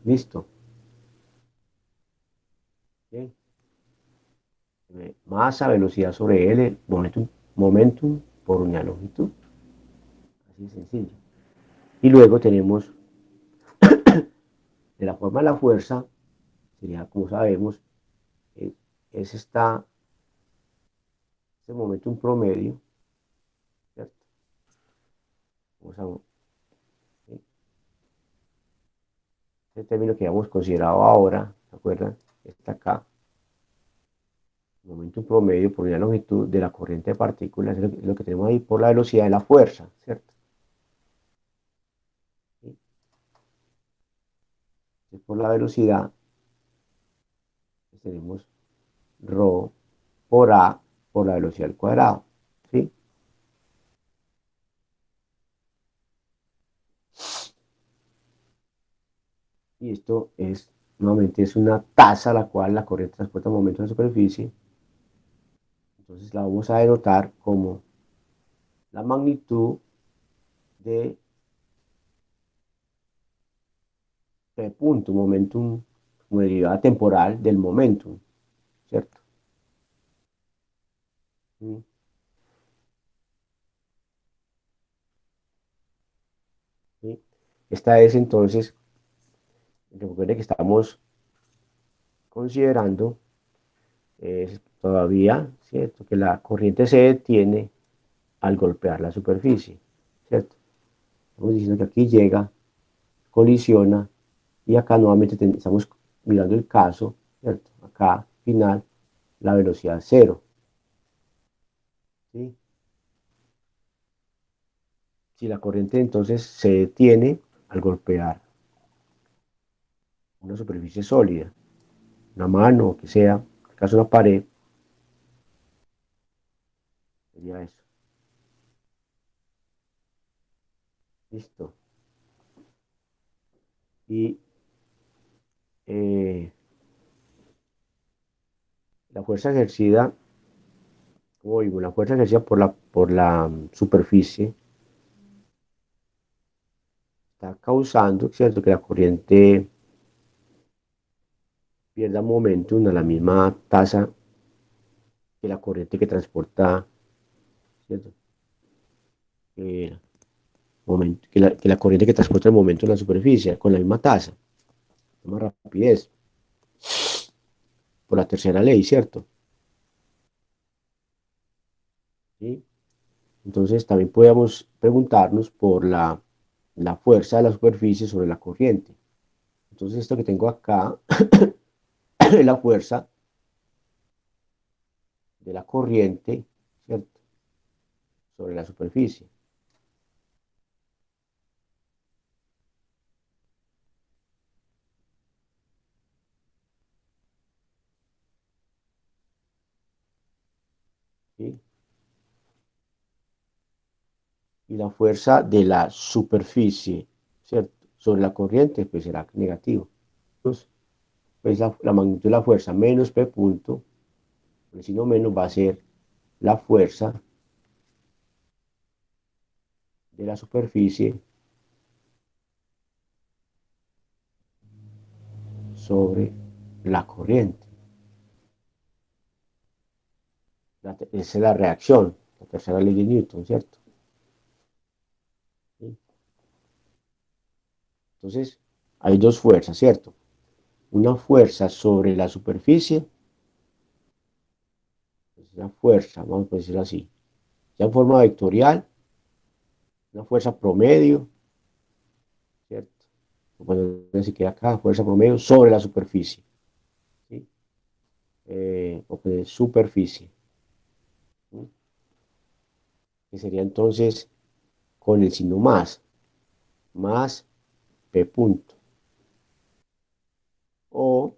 Listo. ¿Sí? Masa, velocidad sobre L, momentum por unidad de longitud. Así de sencillo. Y luego tenemos de la forma de la fuerza, sería como sabemos, eh, es este momentum promedio, ¿cierto? Vamos a, ¿sí? Este término que habíamos considerado ahora, ¿se acuerdan? Está acá, momento promedio por unidad de longitud de la corriente de partículas, es lo que tenemos ahí por la velocidad de la fuerza, ¿cierto? ¿Sí? Entonces, por la velocidad pues tenemos ρ por a por la velocidad al cuadrado, ¿sí? Y esto es, nuevamente, es una tasa a la cual la corriente transporta momento en la superficie, entonces la vamos a denotar como la magnitud de P punto, momentum, como derivada temporal del momentum, ¿cierto? ¿Sí? ¿Sí? Esta es entonces, recuerde que estamos considerando todavía, ¿cierto? Que la corriente se detiene al golpear la superficie, ¿cierto? Estamos diciendo que aquí llega, colisiona y acá nuevamente estamos mirando el caso, ¿cierto? Acá, final, la velocidad cero, ¿sí? Si la corriente entonces se detiene al golpear una superficie sólida, una mano, o que sea, en este caso una pared, sería eso. Listo. Y eh, la fuerza ejercida, como digo, la fuerza ejercida por la superficie está causando, ¿cierto? Que la corriente pierda momentum a la misma tasa que la corriente que transporta, ¿cierto? Eh, que la corriente que transporta el momento en la superficie con la misma tasa, la misma rapidez, por la tercera ley, ¿cierto? ¿Sí? Entonces también podemos preguntarnos por la fuerza de la superficie sobre la corriente. Entonces esto que tengo acá es la fuerza de la corriente, ¿cierto? Sobre la superficie. ¿Sí? Y la fuerza de la superficie, ¿cierto? Sobre la corriente, pues será negativo. Entonces, pues la magnitud de la fuerza menos P punto, el signo menos va a ser la fuerza de la superficie sobre la corriente. Esa es la reacción, la tercera ley de Newton, ¿cierto? ¿Sí? Entonces, hay dos fuerzas, ¿cierto? Una fuerza sobre la superficie, es una fuerza, vamos a decirlo así, ya en forma vectorial, una fuerza promedio, ¿cierto? Bueno, ni siquiera acá, fuerza promedio sobre la superficie, ¿sí? O pues, superficie, ¿sí? Que sería entonces con el signo más P punto, o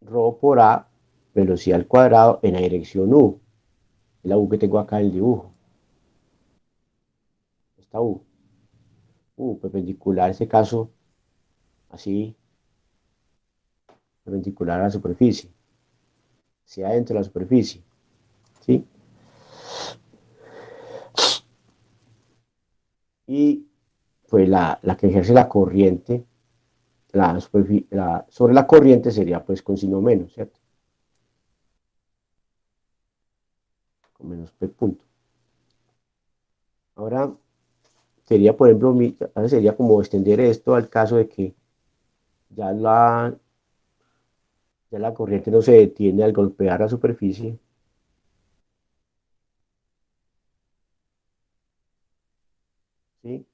rho por A, velocidad al cuadrado en la dirección U, es la U que tengo acá en el dibujo, esta U perpendicular, en este caso, así, perpendicular a la superficie, hacia adentro de la superficie, ¿sí? Y pues la que ejerce la corriente sobre la corriente sería pues con signo menos, ¿cierto? Con menos P punto. Ahora sería, por ejemplo, ahora sería como extender esto al caso de que ya ya la corriente no se detiene al golpear la superficie, ¿sí?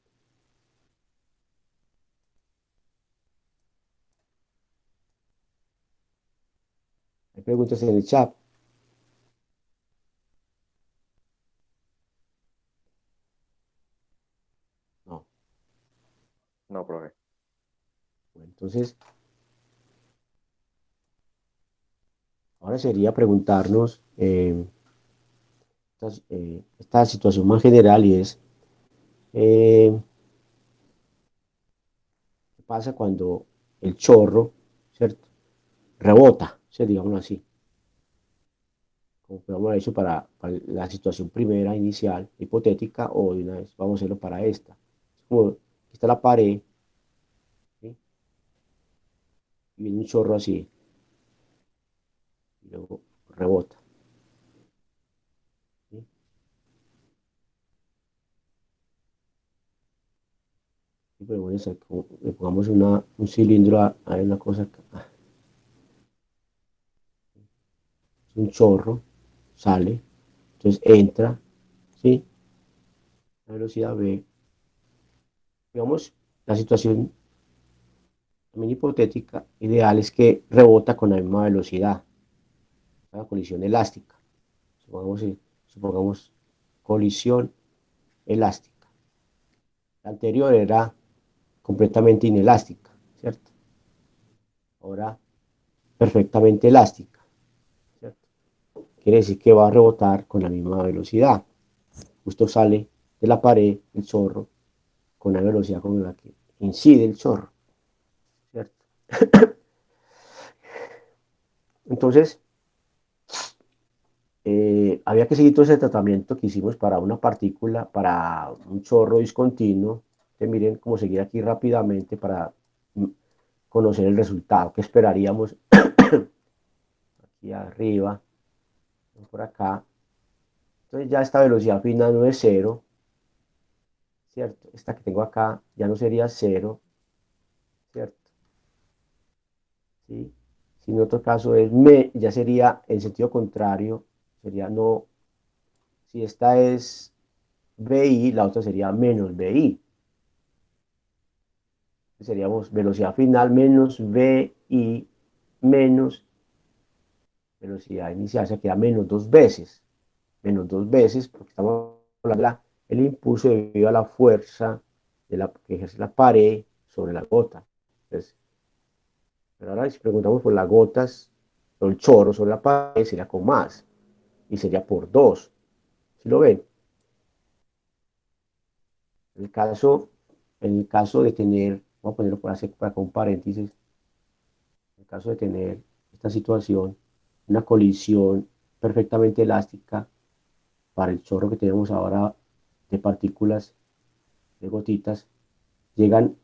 Hay preguntas en el chat. No. No, profe. Bueno, entonces, ahora sería preguntarnos esta situación más general y es, ¿qué pasa cuando el chorro, ¿cierto? Rebota, ¿sí? Digámoslo así, como podemos haber hecho para la situación primera, inicial, hipotética, o de una vez vamos a hacerlo para esta. Como aquí está la pared, ¿sí? Y viene un chorro así, y luego rebota, ¿sí? Y pues bueno, le pongamos un cilindro a una cosa acá, un chorro, sale, entonces entra, ¿sí? La velocidad v. Digamos, la situación también hipotética ideal es que rebota con la misma velocidad, una colisión elástica. Supongamos, supongamos colisión elástica. La anterior era completamente inelástica, ¿cierto? Ahora perfectamente elástica, ¿cierto? Quiere decir que va a rebotar con la misma velocidad. Justo sale de la pared el chorro con la velocidad con la que incide el chorro, ¿cierto? Entonces, había que seguir todo ese tratamiento que hicimos para una partícula, para un chorro discontinuo. Que miren cómo seguir aquí rápidamente para conocer el resultado que esperaríamos aquí arriba, por acá. Entonces ya esta velocidad final no es cero, ¿cierto? Esta que tengo acá ya no sería cero, ¿cierto? ¿Sí? Si en otro caso ya sería en sentido contrario, sería no, si esta es BI, la otra sería menos BI. Seríamos velocidad final menos VI menos velocidad inicial, o sea, queda menos dos veces, porque estamos hablando del impulso debido a la fuerza que ejerce la pared sobre la gota. Entonces, pero ahora si preguntamos por las gotas o el chorro sobre la pared, sería con más, y sería por dos. ¿Sí lo ven? En el caso, en el caso de tener, vamos a ponerlo por hacer para acá un paréntesis, en caso de tener esta situación, una colisión perfectamente elástica para el chorro que tenemos ahora de partículas, de gotitas, llegan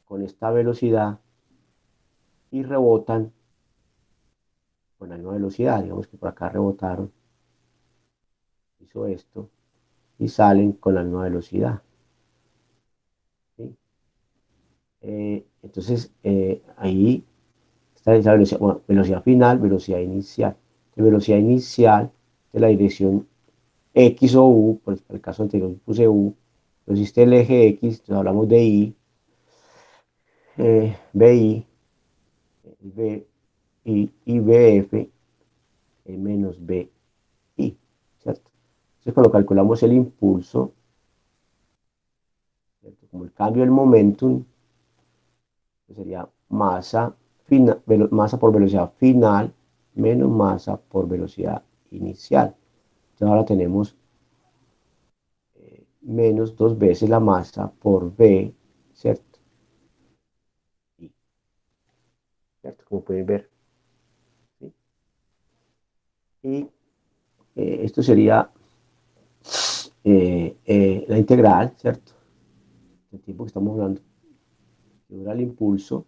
con esta velocidad y rebotan con la misma velocidad. Digamos que por acá rebotaron, hizo esto, y salen con la misma velocidad. ¿Sí? Entonces, ahí está esa velocidad, bueno, velocidad final, velocidad inicial. De velocidad inicial de la dirección X o U, por el caso anterior puse U, pero existe el eje X, entonces hablamos de I, BI, B, y BF menos BI, ¿cierto? Entonces cuando calculamos el impulso, ¿cierto? Como el cambio del momentum, pues sería masa por velocidad final menos masa por velocidad inicial. Entonces ahora tenemos menos dos veces la masa por V, ¿cierto? ¿cierto? Como pueden ver, ¿sí? Y esto sería la integral, ¿cierto? El tiempo que estamos hablando, que dura el impulso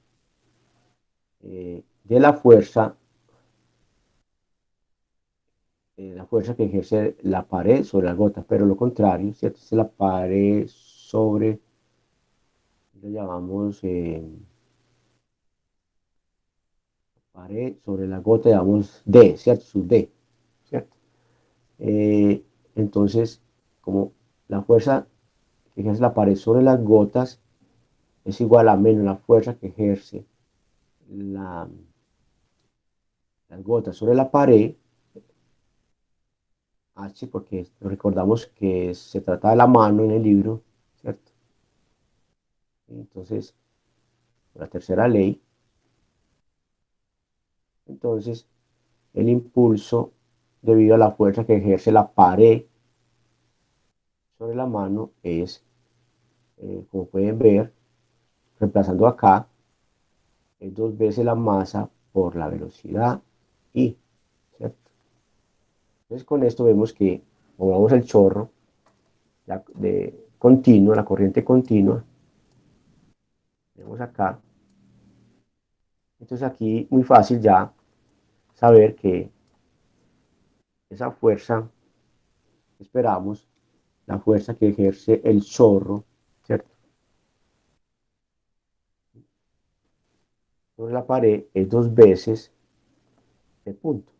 de la fuerza que ejerce la pared sobre las gotas, pero lo contrario, ¿cierto? Es la pared sobre, lo llamamos pared sobre la gota, llamamos D, ¿cierto? Sub D, ¿cierto? Eh, entonces, como la fuerza que ejerce la pared sobre las gotas es igual a menos la fuerza que ejerce la, las gotas sobre la pared, H, porque recordamos que se trata de la mano en el libro, ¿cierto? Entonces, la tercera ley, entonces el impulso debido a la fuerza que ejerce la pared sobre la mano es, como pueden ver, reemplazando acá, es dos veces la masa por la velocidad I, ¿cierto? Entonces con esto vemos que, pongamos el chorro continua, la corriente continua, vemos acá, entonces aquí muy fácil ya saber que esa fuerza, esperamos, la fuerza que ejerce el chorro, ¿cierto? Sobre la pared es dos veces de punto,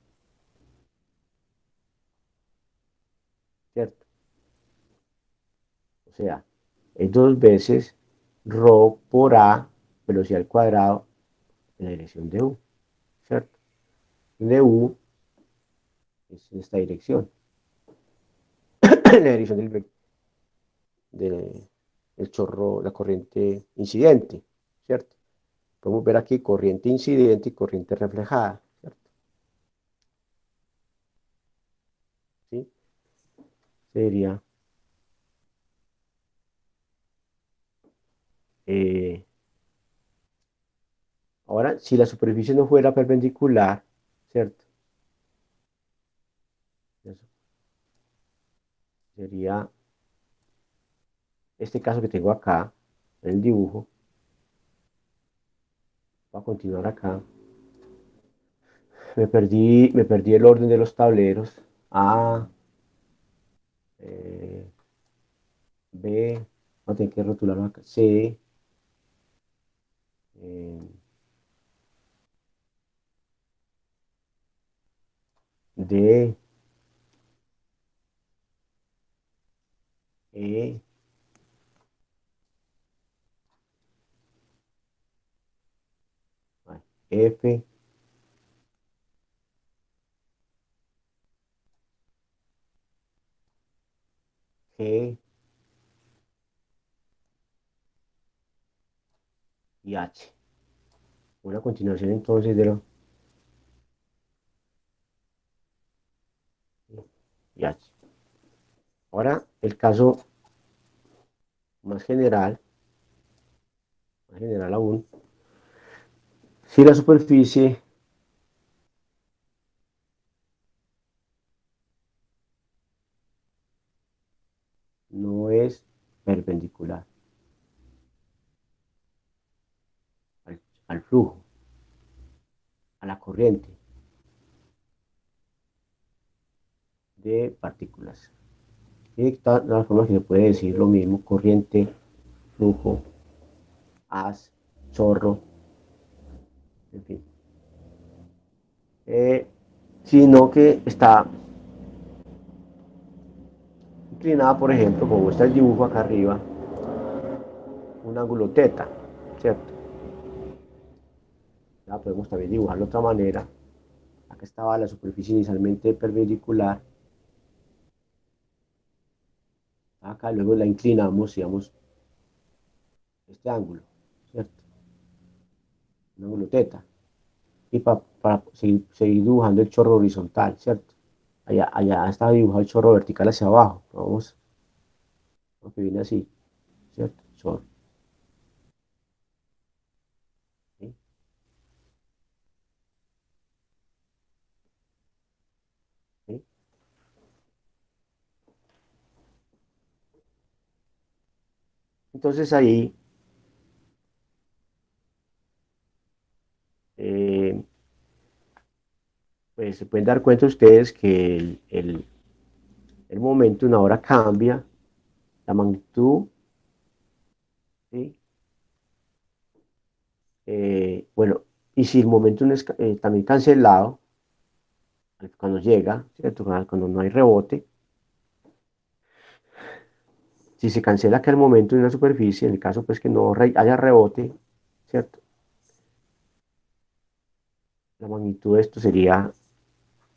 ¿cierto? O sea, es dos veces ρ por A, velocidad al cuadrado, en la dirección de U, ¿cierto? De U es en esta dirección, en la dirección del chorro, la corriente incidente, ¿cierto? Podemos ver aquí corriente incidente y corriente reflejada, ¿cierto? ¿Sí? Sería, eh, ahora, si la superficie no fuera perpendicular, ¿cierto? Eso sería este caso que tengo acá, en el dibujo. Voy a continuar acá. Me perdí el orden de los tableros. A, eh, B, voy a tener que rotularlo acá. C, eh, D, E, F, G y H. Una continuación entonces de lo y H. Ahora el caso más general aún, si la superficie no es perpendicular al flujo, a la corriente de partículas. Y de todas formas que se puede decir lo mismo, corriente, flujo, haz, chorro, en fin. Eh, Sino que está inclinada, por ejemplo, como está el dibujo acá arriba, un ángulo teta, ¿cierto? Ya podemos también dibujarlo de otra manera. Acá estaba la superficie inicialmente perpendicular, acá luego la inclinamos, digamos, este ángulo, ¿cierto? Un ángulo teta. Y para seguir dibujando el chorro horizontal, ¿cierto? Allá está dibujado el chorro vertical hacia abajo. Vamos, lo que viene así, ¿cierto? Chorro, ¿sí? Entonces ahí eh, pues se pueden dar cuenta ustedes que el momento una hora cambia, la magnitud, ¿sí? Bueno, y si el momento es también cancelado, cuando llega, ¿cierto? Cuando no hay rebote, si se cancela aquel momento en una superficie, en el caso pues que no haya rebote, ¿cierto? La magnitud de esto sería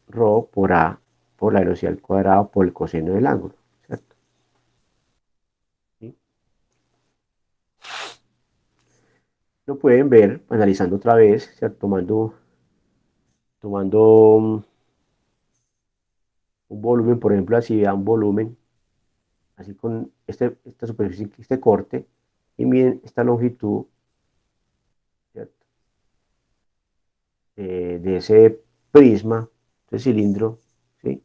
ρ por A por la velocidad al cuadrado por el coseno del ángulo, ¿cierto? ¿Sí? Lo pueden ver analizando otra vez, ¿cierto? Tomando un volumen, por ejemplo, así da un volumen, así con esta superficie, este corte, y miden esta longitud, ¿cierto? De ese prisma, de cilindro, ¿sí?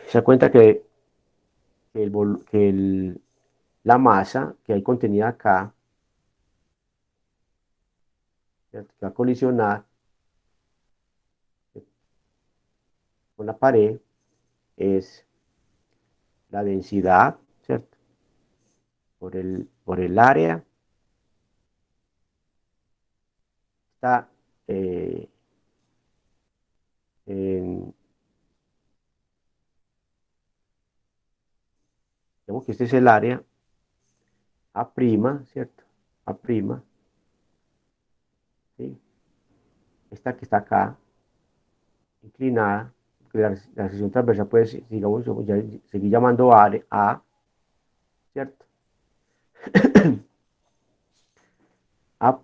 Se da cuenta que la masa que hay contenida acá, ¿cierto? Que va a colisionar con la pared, es la densidad, ¿cierto? Por el área, está en, digamos que este es el área A', ¿cierto? A', ¿sí? Esta que está acá, inclinada, que la sección transversal puede, digamos, seguir llamando A, ¿cierto? A',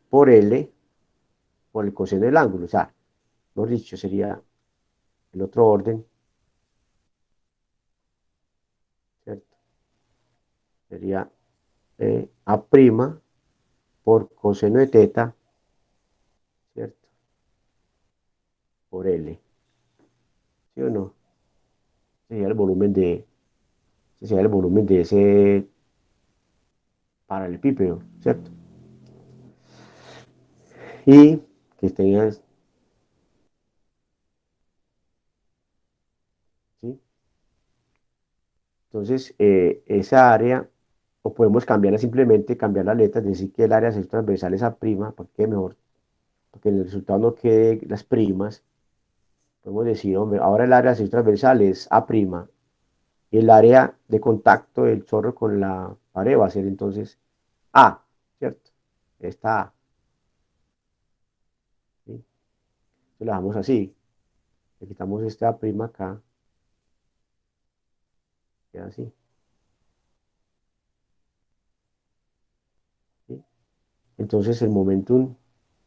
por L, por el coseno del ángulo, o sea, mejor dicho, sería el otro orden, ¿cierto? Sería A' por coseno de teta, ¿cierto? Por L, ¿sí o no? Sería el volumen sería el volumen de ese paralelepípedo, ¿cierto? Y que tengas, ¿sí? Entonces, esa área, o podemos cambiarla simplemente, cambiar la letra, es decir, que el área sector transversal es A', para que quede mejor, porque en el resultado no quede las primas. Podemos decir, hombre, ahora el área sector transversal es A', y el área de contacto del chorro con la pared va a ser entonces A, ¿cierto? Esta A, ¿sí? Entonces la dejamos así, le quitamos este A' acá, queda así, ¿sí? Entonces el momentum,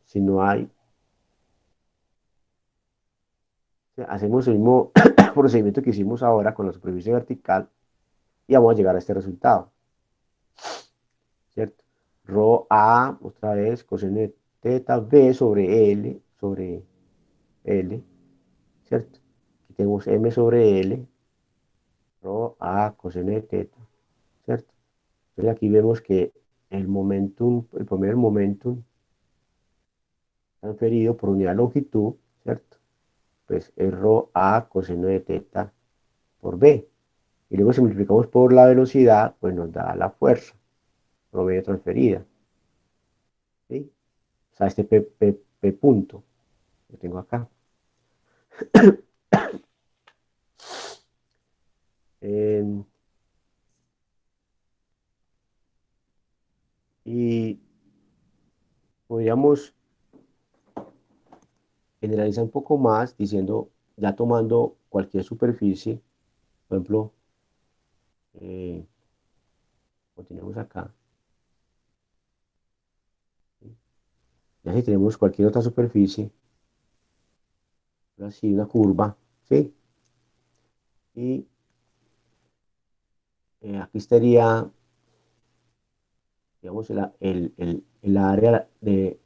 si no hay, hacemos el mismo procedimiento que hicimos ahora con la superficie vertical y vamos a llegar a este resultado, ¿cierto? Rho A, otra vez, coseno de teta B sobre L, ¿cierto? Aquí tenemos M sobre L, Rho A, coseno de teta, ¿cierto? Entonces aquí vemos que el momentum, el promedio del momentum transferido por unidad de longitud, ¿cierto? Pues es Rho A, coseno de teta por B. Y luego si multiplicamos por la velocidad, pues nos da la fuerza promedio transferida, ¿sí? O sea, este P punto que tengo acá. Eh, y podríamos generalizar un poco más diciendo, ya tomando cualquier superficie, por ejemplo, eh, como tenemos acá, ¿sí? Ya si tenemos cualquier otra superficie, así una curva, ¿sí? Y aquí estaría, digamos, el área de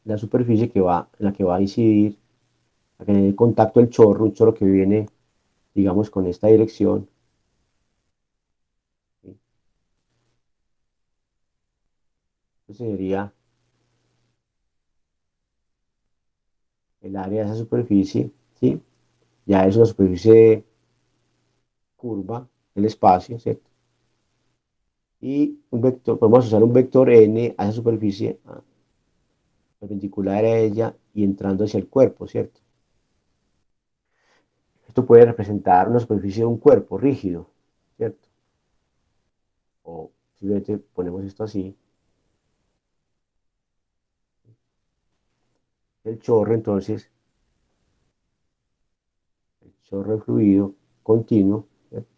la superficie en la que va a incidir, a tener contacto el chorro, un chorro que viene, digamos, con esta dirección, Entonces sería el área de esa superficie, ¿sí? Ya es una superficie curva, el espacio, ¿cierto? Y un vector, podemos usar un vector n a esa superficie perpendicular a ella y entrando hacia el cuerpo, ¿cierto? Esto puede representar una superficie de un cuerpo rígido, ¿cierto? O simplemente ponemos esto así. El chorro, entonces, el chorro de fluido continuo, ¿cierto?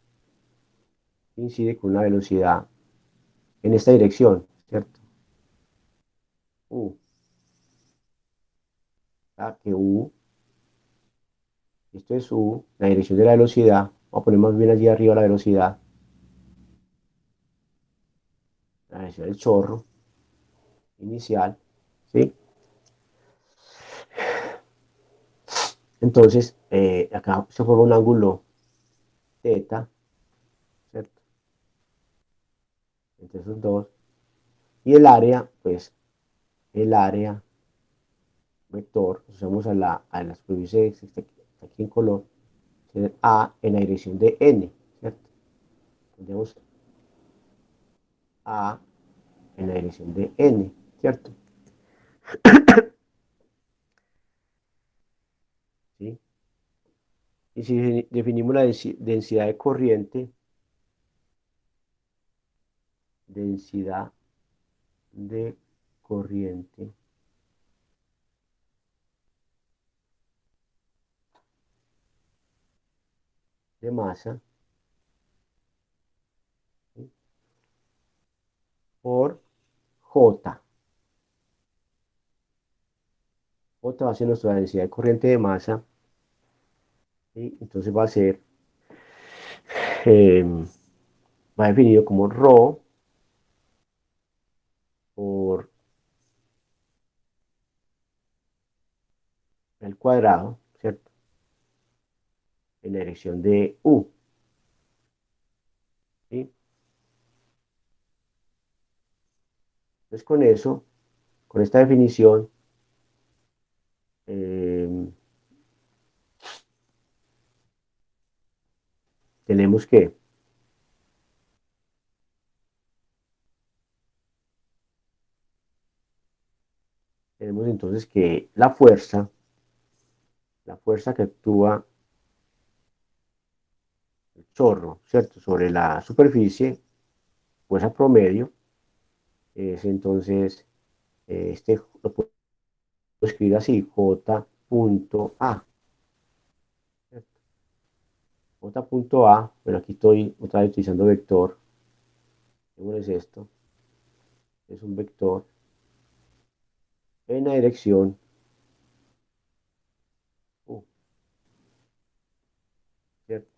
Incide con una velocidad en esta dirección, ¿cierto? U, que U, esto es U, la dirección de la velocidad, vamos a poner más bien allí arriba la dirección del chorro inicial, ¿sí? Entonces, acá se forma un ángulo teta, ¿cierto? Entre esos dos. Y el área, pues, el área vector, usamos a la superficie que está aquí en color, es A en la dirección de N, ¿cierto? Tendríamos A en la dirección de N, ¿cierto? ¿Sí? Y si definimos la densidad de corriente, densidad de corriente de masa, ¿sí? Por J. J va a ser nuestra densidad de corriente de masa, ¿sí? Entonces va a ser, eh, va definido como ρ por el cuadrado, ¿cierto? En la dirección de U, ¿sí? Entonces con eso, con esta definición, eh, tenemos que, tenemos entonces que la fuerza que actúa el chorro, ¿cierto? Sobre la superficie, fuerza promedio, es entonces, lo puedo escribir así, J punto A, ¿cierto? J punto A, bueno, aquí estoy otra vez utilizando vector, ¿cómo es esto? Es un vector en la dirección U, ¿cierto?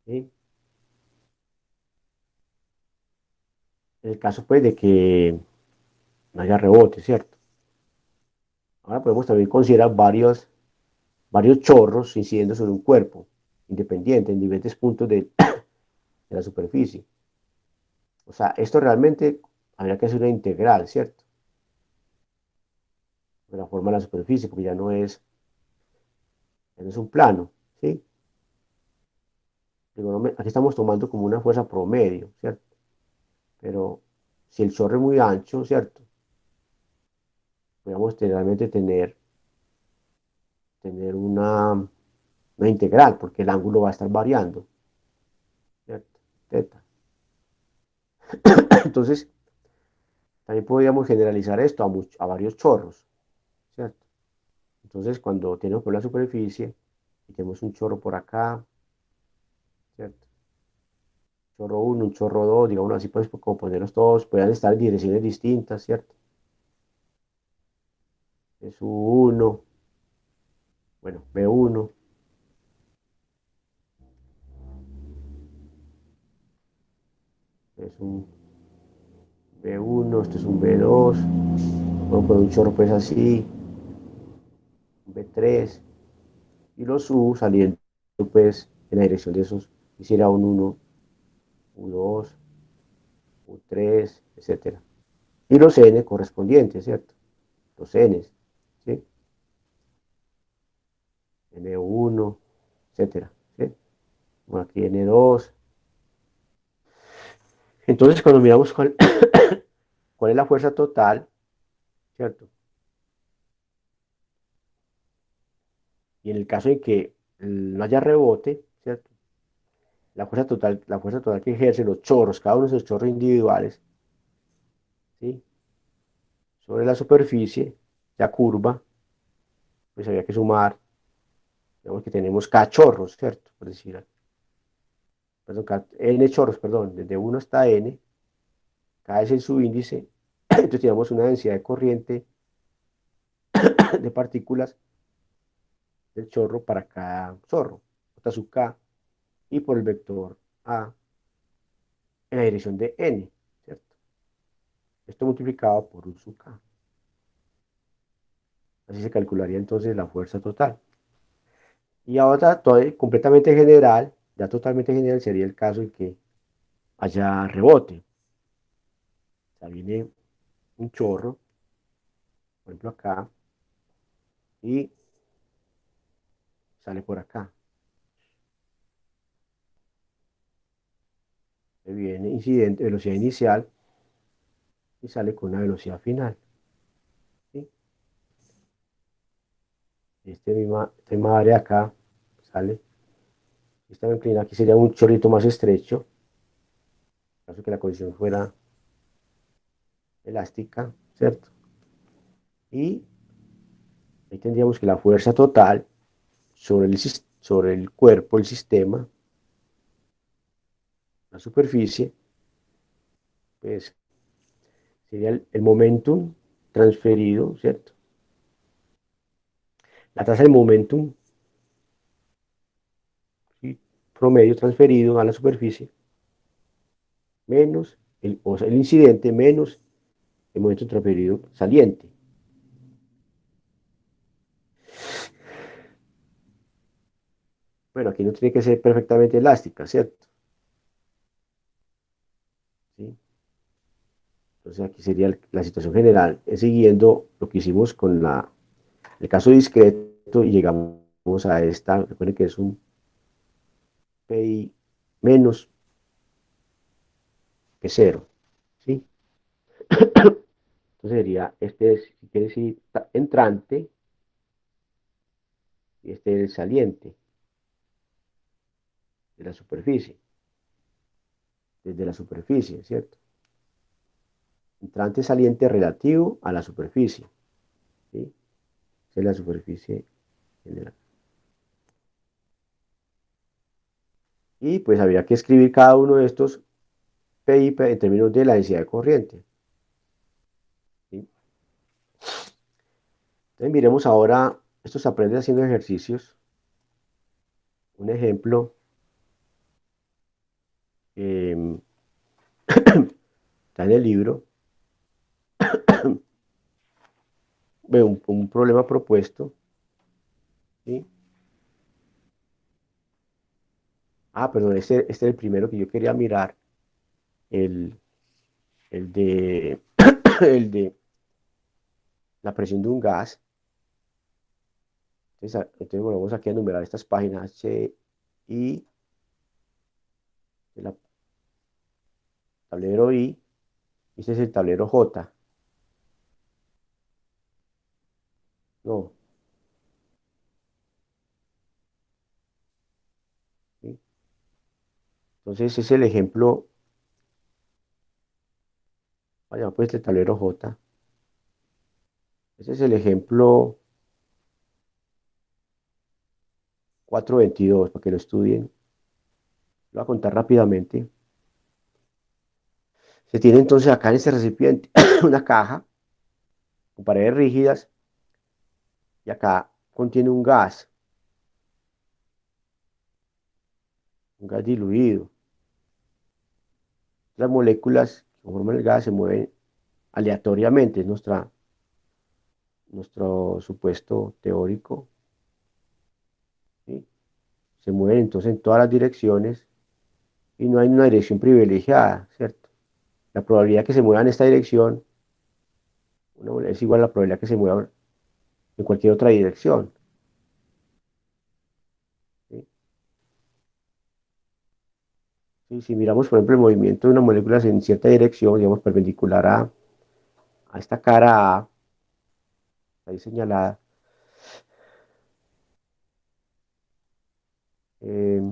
¿Sí? En el caso, pues, de que no haya rebote, ¿cierto? Ahora podemos también considerar varios chorros incidiendo sobre un cuerpo independiente en diferentes puntos de la superficie. O sea, esto realmente habría que hacer una integral, ¿cierto? De la forma de la superficie, porque ya no es un plano, ¿sí? Aquí estamos tomando como una fuerza promedio, ¿cierto? Pero si el chorro es muy ancho, ¿cierto? Podríamos realmente tener una integral, porque el ángulo va a estar variando, ¿cierto? Teta. Entonces, también podríamos generalizar esto a varios chorros, ¿cierto? Entonces, cuando tenemos por la superficie y tenemos un chorro por acá, ¿cierto? Chorro uno, un chorro 2, digamos así, pues como ponerlos todos, puedan estar en direcciones distintas, ¿cierto? Es U1, bueno, B1, es un B1, esto es un B2, puedo poner un chorro pues así, un B3, y los U saliendo pues en la dirección de esos, hiciera un uno, U2, U3, etcétera. Y los N correspondientes, ¿cierto? Los Ns, ¿sí? N1, etcétera, ¿sí? Bueno, aquí N2. Entonces, cuando miramos cuál es la fuerza total, ¿cierto? Y en el caso en que no haya rebote, ¿cierto? La fuerza total que ejercen los chorros, cada uno de esos chorros individuales, ¿sí? Sobre la superficie, ya curva, pues había que sumar, digamos que tenemos K chorros, ¿cierto? Por decir, perdón, N chorros, perdón, desde uno hasta N, K es el subíndice, entonces tenemos una densidad de corriente de partículas del chorro para cada chorro, J sub K, y por el vector A en la dirección de N, ¿cierto? Esto multiplicado por U sub K. Así se calcularía entonces la fuerza total. Y ahora, completamente general, ya totalmente general sería el caso en que haya rebote. O sea, viene un chorro, por ejemplo acá, y sale por acá. Viene incidente, velocidad inicial, y sale con una velocidad final. ¿Sí? Esta misma área acá sale. Esta inclina aquí sería un chorrito más estrecho, en caso que la colisión fuera elástica, ¿cierto? Y ahí tendríamos que la fuerza total sobre el cuerpo, el sistema, la superficie, pues sería el momentum transferido, ¿cierto? La tasa de momentum, ¿sí? Promedio transferido a la superficie, menos o sea, el incidente, menos el momento transferido saliente. Bueno, aquí no tiene que ser perfectamente elástica, ¿cierto? ¿Sí? Entonces aquí sería la situación general, es siguiendo lo que hicimos con el caso discreto y llegamos a esta, recuerden que es un PI menos que cero, ¿sí? Entonces sería, este es, si quiere decir, entrante y este es el saliente de la superficie, desde la superficie, ¿cierto? Entrante saliente relativo a la superficie, ¿sí? Esa es la superficie general. Y pues habría que escribir cada uno de estos PI en términos de la densidad de corriente, ¿sí? Entonces miremos ahora, esto se aprende haciendo ejercicios. Un ejemplo, eh, está en el libro, ve un problema propuesto, ¿sí? Ah, perdón, este es el primero que yo quería mirar, el, el de, el de la presión de un gas. Entonces volvemos aquí a enumerar estas páginas H, I, el tablero I, y este es el tablero J. No, ¿sí? Entonces ese es el ejemplo, vaya pues el tablero J. Ese es el ejemplo 422 para que lo estudien. Lo voy a contar rápidamente. Se tiene entonces acá en este recipiente una caja con paredes rígidas y acá contiene un gas diluido. Las moléculas que forman el gas se mueven aleatoriamente, es nuestro supuesto teórico. se mueven entonces en todas las direcciones y no hay una dirección privilegiada, ¿cierto? La probabilidad que se mueva en esta dirección es igual a la probabilidad que se mueva en cualquier otra dirección. ¿Sí? Si miramos, por ejemplo, el movimiento de una molécula en cierta dirección, digamos, perpendicular a esta cara A, ahí señalada, eh,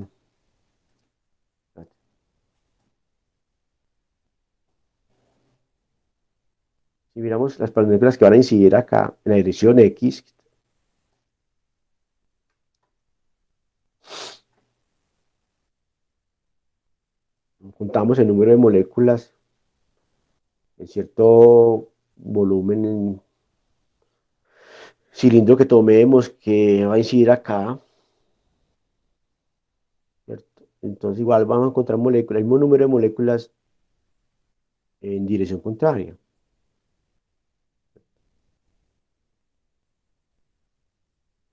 si miramos las moléculas que van a incidir acá en la dirección X, juntamos el número de moléculas en cierto volumen, en cilindro que tomemos que va a incidir acá, ¿cierto? Entonces igual vamos a encontrar moléculas, el mismo número de moléculas en dirección contraria,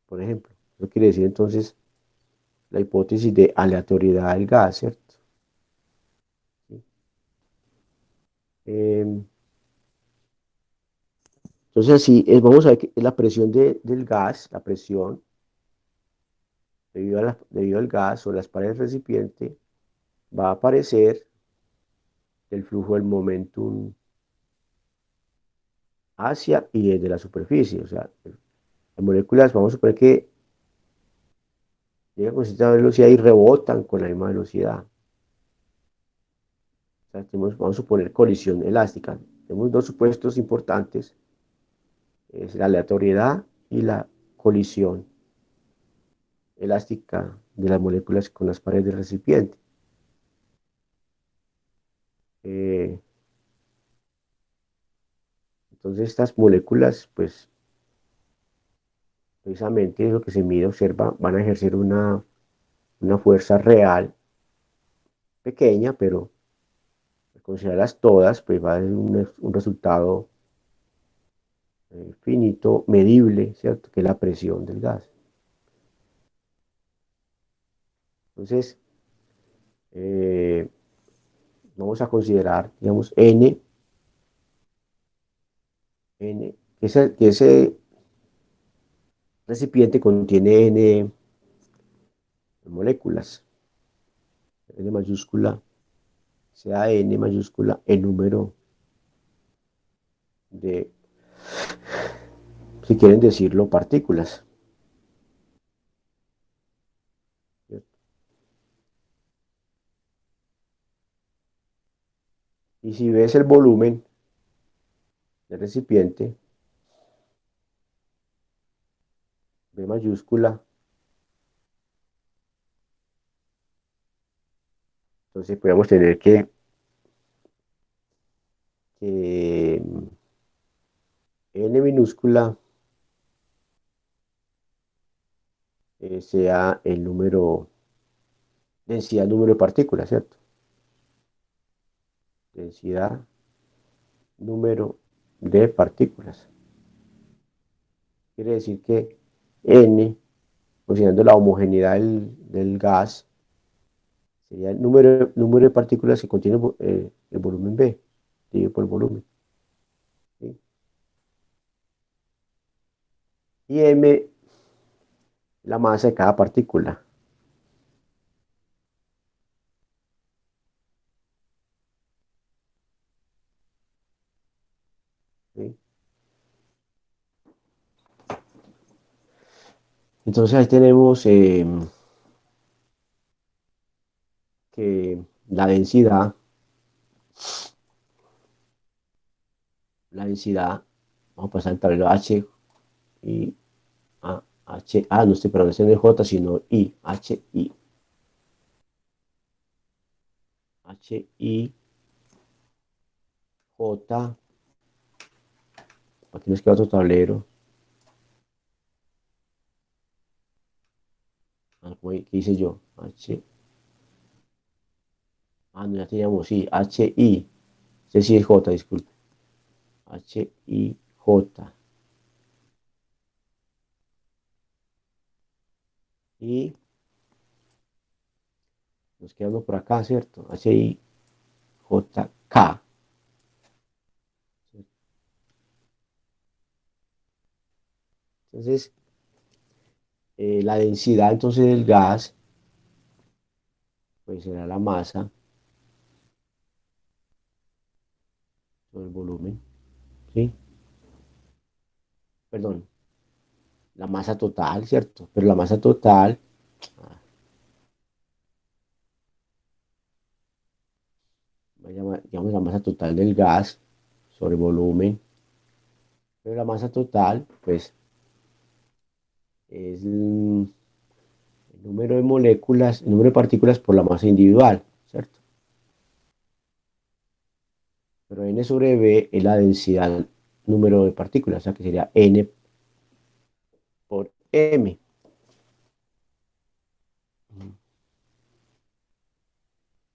por ejemplo. Eso quiere decir entonces la hipótesis de aleatoriedad del gas, ¿cierto? ¿Sí? Entonces así vamos a ver que la presión del gas, la presión debido al gas o las paredes del recipiente, va a aparecer el flujo del momentum hacia y desde la superficie. O sea, las moléculas, vamos a suponer que llegan con cierta velocidad y rebotan con la misma velocidad. O sea, vamos a suponer colisión elástica. Tenemos dos supuestos importantes, es la aleatoriedad y la colisión elástica de las moléculas con las paredes del recipiente. Eh, entonces estas moléculas, pues precisamente lo que se mide, observa, van a ejercer una fuerza real, pequeña, pero al considerarlas todas, pues va a dar un resultado finito, medible, ¿cierto? Que es la presión del gas. Entonces, eh, vamos a considerar, digamos, que ese recipiente contiene N moléculas, N mayúscula, sea N mayúscula el número de, si quieren decirlo, partículas, ¿cierto? Y si ves el volumen del recipiente, B mayúscula, entonces podemos tener que N minúscula sea el número, densidad número de partículas, ¿cierto? Densidad número de partículas. Quiere decir que N, considerando la homogeneidad del gas, sería el número de partículas que contiene el volumen B, dividido por el volumen. ¿Sí? Y M, la masa de cada partícula. ¿Sí? Entonces ahí tenemos que la densidad, vamos a pasar al tablero H y no estoy, perdón, ese no es J, sino I, H, I, H, I, J, aquí nos queda otro tablero, ¿qué hice yo? No, ya teníamos I, H, I, ese sí es J, disculpe, H, I, J, y Nos queda uno por acá, ¿cierto? HIJK. Entonces, la densidad entonces del gas, pues será la masa sobre el volumen, ¿sí? Perdón, la masa total, ¿cierto? Pero la masa total, ah, digamos la masa total del gas sobre volumen, pero la masa total, pues, es el número de moléculas, el número de partículas por la masa individual, ¿cierto? Pero n sobre b es la densidad número de partículas, o sea que sería n por m.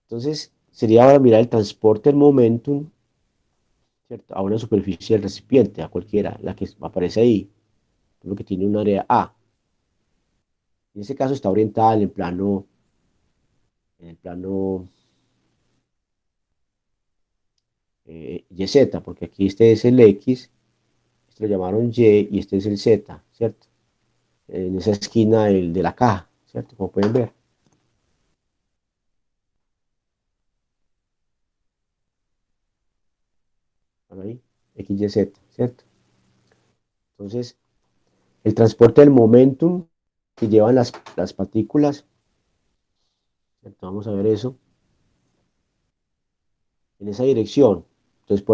Entonces, sería ahora mirar el transporte del momentum, ¿cierto? A una superficie del recipiente, a cualquiera, la que aparece ahí, lo que tiene un área A. En ese caso está orientada en el plano YZ, porque aquí este es el X, este lo llamaron Y y este es el Z, ¿cierto? En esa esquina de la caja, ¿cierto? Como pueden ver, ¿están ahí? X, Y, Z, ¿cierto? Entonces, el transporte del momentum que llevan las partículas, ¿cierto? Vamos a ver eso, en esa dirección. Entonces,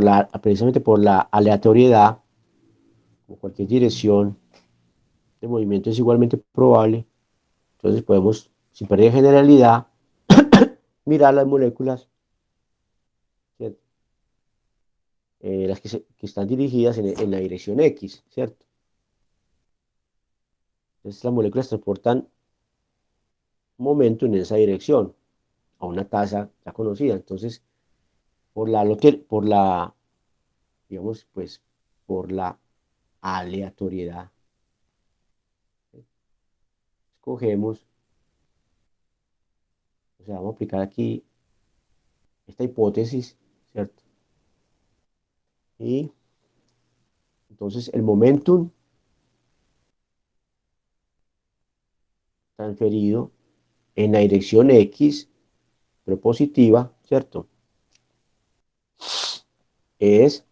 precisamente por la aleatoriedad, como cualquier dirección de movimiento es igualmente probable, entonces podemos, sin perder generalidad, mirar las moléculas, ¿cierto? Las que están dirigidas en la dirección X, ¿cierto? Entonces las moléculas transportan momento en esa dirección, a una tasa ya conocida. Entonces, por la, digamos, pues, por la aleatoriedad, escogemos, o sea, vamos a aplicar aquí esta hipótesis, ¿cierto? Y entonces el momentum transferido en la dirección X, pero positiva, ¿cierto? Es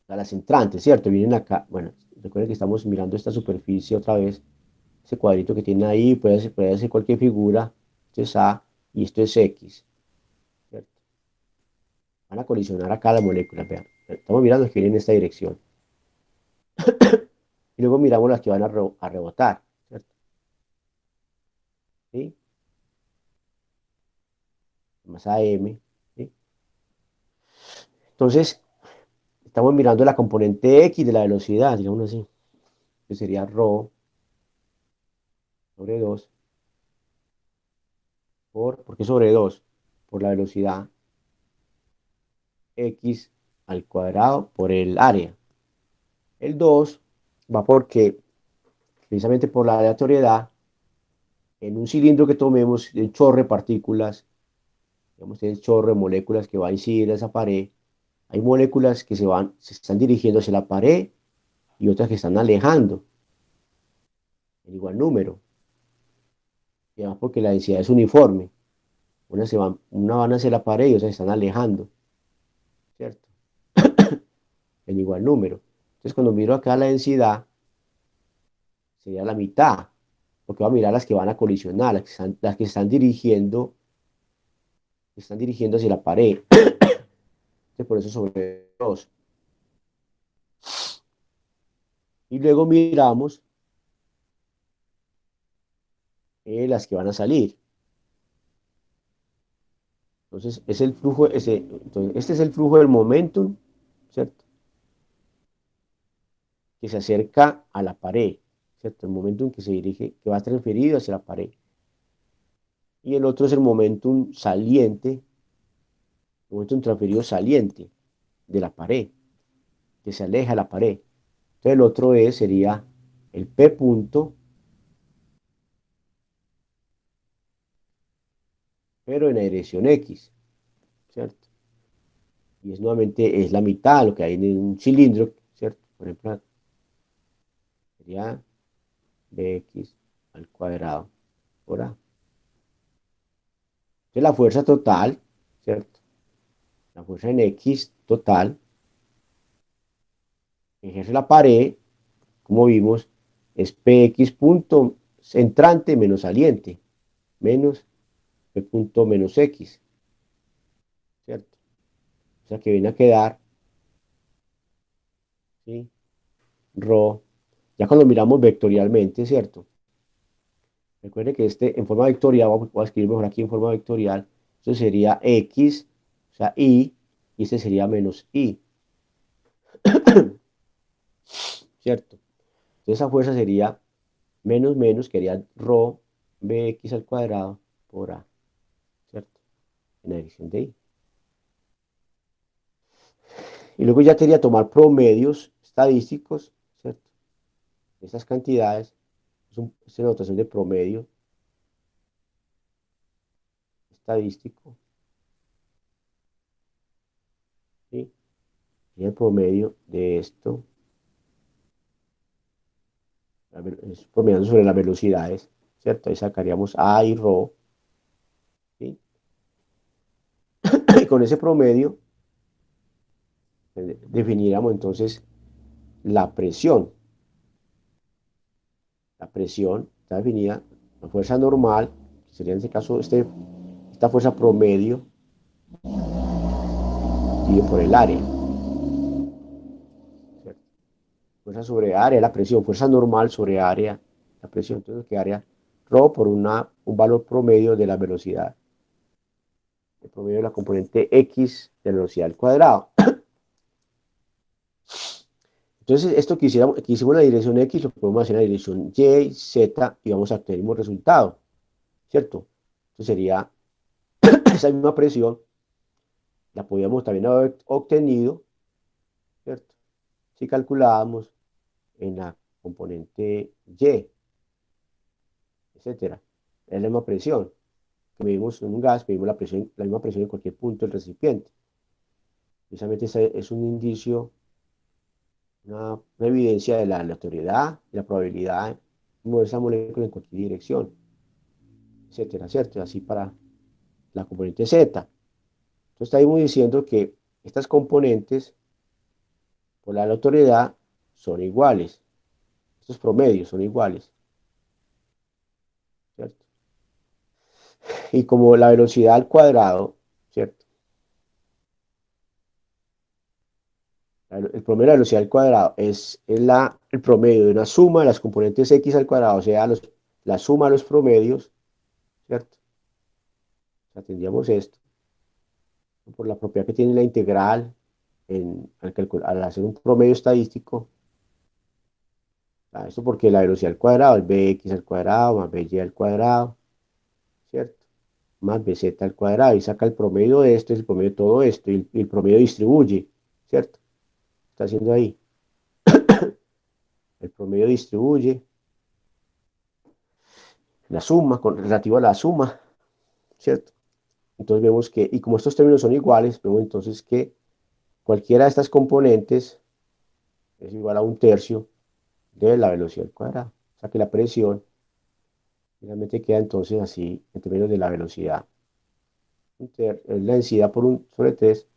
a las entrantes, ¿cierto? Vienen acá, bueno, recuerden que estamos mirando esta superficie otra vez, ese cuadrito que tiene ahí, puede ser cualquier figura, esto es A y esto es X, ¿cierto? Van a colisionar acá las moléculas, vean, estamos mirando las que vienen en esta dirección, y luego miramos las que van a rebotar, ¿cierto? ¿Sí? Masa M, ¿sí? Entonces, estamos mirando la componente X de la velocidad, digamos así, que sería ρ sobre 2 ¿por qué sobre 2? Por la velocidad X al cuadrado por el área. El 2 va porque, precisamente por la aleatoriedad, en un cilindro que tomemos, el chorro de partículas, digamos, el chorro de moléculas que va a incidir a esa pared, hay moléculas que se están dirigiendo hacia la pared y otras que están alejando en igual número. Y además porque la densidad es uniforme. Una van hacia la pared y otras se están alejando, ¿cierto? En igual número. Entonces, cuando miro acá la densidad, sería la mitad, porque va a mirar las que van a colisionar, las que están dirigiendo hacia la pared. Entonces, por eso sobre 2. Y luego miramos las que van a salir. Entonces, es el flujo, entonces, este es el flujo del momentum, ¿cierto? Que se acerca a la pared, ¿cierto? El momentum que se dirige, que va transferido hacia la pared. Y el otro es el momentum saliente, el momentum transferido saliente de la pared, que se aleja de la pared. Entonces, el otro sería el P punto pero en la dirección X, ¿cierto? Y es nuevamente es la mitad de lo que hay en un cilindro, ¿cierto? Por ejemplo, sería bx al cuadrado por a. Entonces la fuerza total, ¿cierto? La fuerza en X total que ejerce la pared, como vimos, es Px punto entrante menos saliente, menos P punto menos X, ¿cierto? O sea que viene a quedar, ¿sí? Rho, ya cuando miramos vectorialmente, ¿cierto? Recuerde que este en forma vectorial, voy a escribir mejor aquí en forma vectorial, esto sería X, o sea, y este sería menos I, ¿cierto? Entonces esa fuerza sería menos menos, que haría rho bx al cuadrado por a, ¿cierto? En la dirección de I. Y luego ya quería tomar promedios estadísticos, ¿cierto? Estas cantidades, es una notación de promedio estadístico, ¿sí? Y el promedio de esto, es promediando sobre las velocidades, ¿cierto? Ahí sacaríamos A y Rho, ¿sí? Y con ese promedio definiríamos entonces la presión. La presión está definida, la fuerza normal, que sería en este caso esta fuerza promedio, dividido por el área, ¿cierto? Fuerza sobre área, la presión, fuerza normal sobre área, la presión, entonces quedaría ρ por un valor promedio de la velocidad, el promedio de la componente x de la velocidad al cuadrado. Entonces, esto que hicimos en la dirección x, lo podemos hacer en la dirección y, z, y vamos a obtener el mismo resultado, ¿cierto? Entonces sería esa misma presión, la podíamos también haber obtenido, ¿cierto? Si calculábamos en la componente y, etcétera. Es la misma presión. Que medimos en un gas, medimos la misma presión en cualquier punto del recipiente. Precisamente ese es un indicio, una evidencia de la aleatoriedad, de la probabilidad de mover esa molécula en cualquier dirección, etcétera, ¿cierto? Así para la componente Z. Entonces estamos diciendo que estas componentes, por la aleatoriedad, son iguales. Estos promedios son iguales, ¿cierto? Y como la velocidad al cuadrado, ¿cierto? El promedio de la velocidad al cuadrado es el promedio de una suma de las componentes x al cuadrado, o sea, la suma de los promedios, ¿cierto? O sea, tendríamos esto, por la propiedad que tiene la integral al hacer un promedio estadístico. Esto porque la velocidad al cuadrado es bx al cuadrado más by al cuadrado, ¿cierto? Más bz al cuadrado, y saca el promedio de esto, es el promedio de todo esto, y el promedio distribuye, ¿cierto? Está haciendo ahí. El promedio distribuye la suma, relativo a la suma, ¿cierto? Entonces vemos que, y como estos términos son iguales, vemos entonces que cualquiera de estas componentes es igual a un tercio de la velocidad al cuadrado. O sea que la presión finalmente queda entonces así en términos de la velocidad. Es la densidad por 1 sobre 3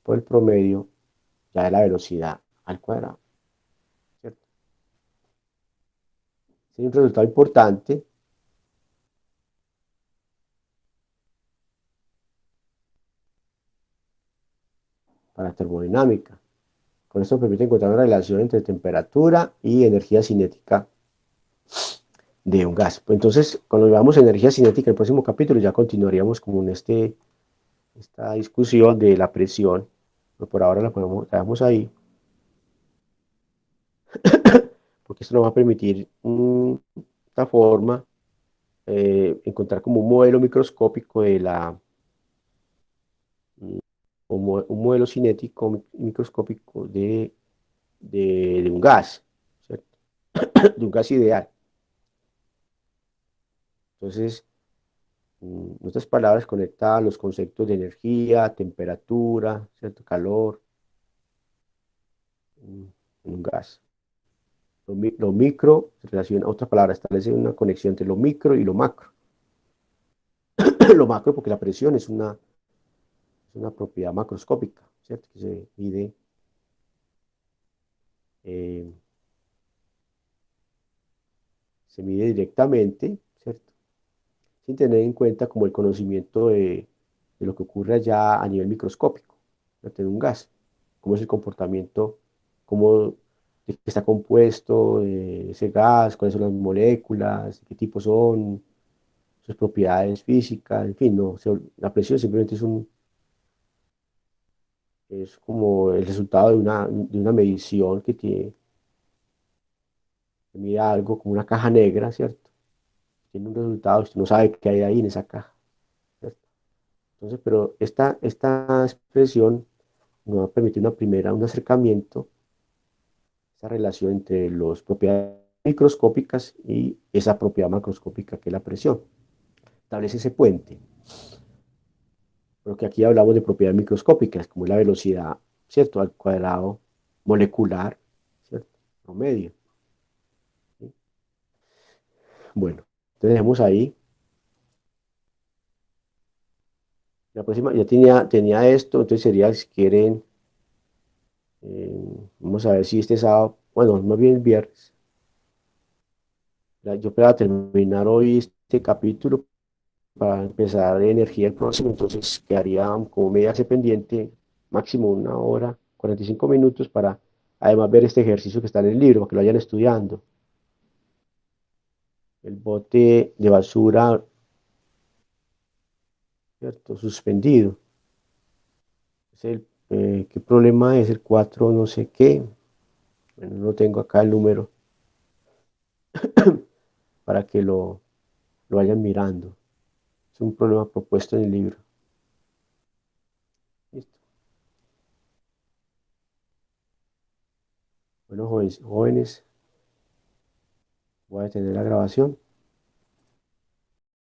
por el promedio ya de la velocidad al cuadrado, ¿cierto? Es un resultado importante para la termodinámica. Con esto permite encontrar una relación entre temperatura y energía cinética de un gas. Pues entonces, cuando veamos energía cinética en el próximo capítulo, ya continuaríamos como en esta discusión de la presión, pero por ahora la dejamos ahí, porque esto nos va a permitir esta forma, encontrar como un modelo microscópico un modelo cinético microscópico de un gas, ¿cierto? De un gas ideal. Entonces, En otras palabras, conecta los conceptos de energía, temperatura, ¿cierto? Calor, mm, en un gas. Lo micro se relaciona, otras palabras, establece una conexión entre lo micro y lo macro. Lo macro porque la presión es una propiedad macroscópica, ¿cierto? Que eh, se mide directamente, ¿cierto? Sin tener en cuenta como el conocimiento de lo que ocurre allá a nivel microscópico, ¿cierto? En un gas, cómo es el comportamiento, cómo de qué está compuesto ese gas, cuáles son las moléculas, qué tipo son, sus propiedades físicas, en fin, no, la presión simplemente es como el resultado de una medición que mide algo como una caja negra, ¿cierto? Tiene un resultado, usted no sabe qué hay ahí en esa caja, ¿cierto? Entonces, pero esta expresión nos va a permitir un acercamiento, esa relación entre las propiedades microscópicas y esa propiedad macroscópica que es la presión. Establece ese puente, porque aquí hablamos de propiedades microscópicas, como es la velocidad, ¿cierto? Al cuadrado molecular, ¿cierto? Promedio, ¿sí? Bueno, entonces dejemos ahí. La próxima, ya tenía esto, entonces sería, si quieren, vamos a ver si este sábado, bueno, más bien el viernes, yo para terminar hoy este capítulo, para empezar energía el próximo, entonces quedaría como media hace pendiente, máximo una hora, 45 minutos para además ver este ejercicio que está en el libro, para que lo vayan estudiando. El bote de basura, ¿cierto? Suspendido. ¿Qué problema es? El 4 no sé qué. Bueno, no tengo acá el número para que lo vayan mirando. Es un problema propuesto en el libro. Listo. Bueno, jóvenes, voy a detener la grabación.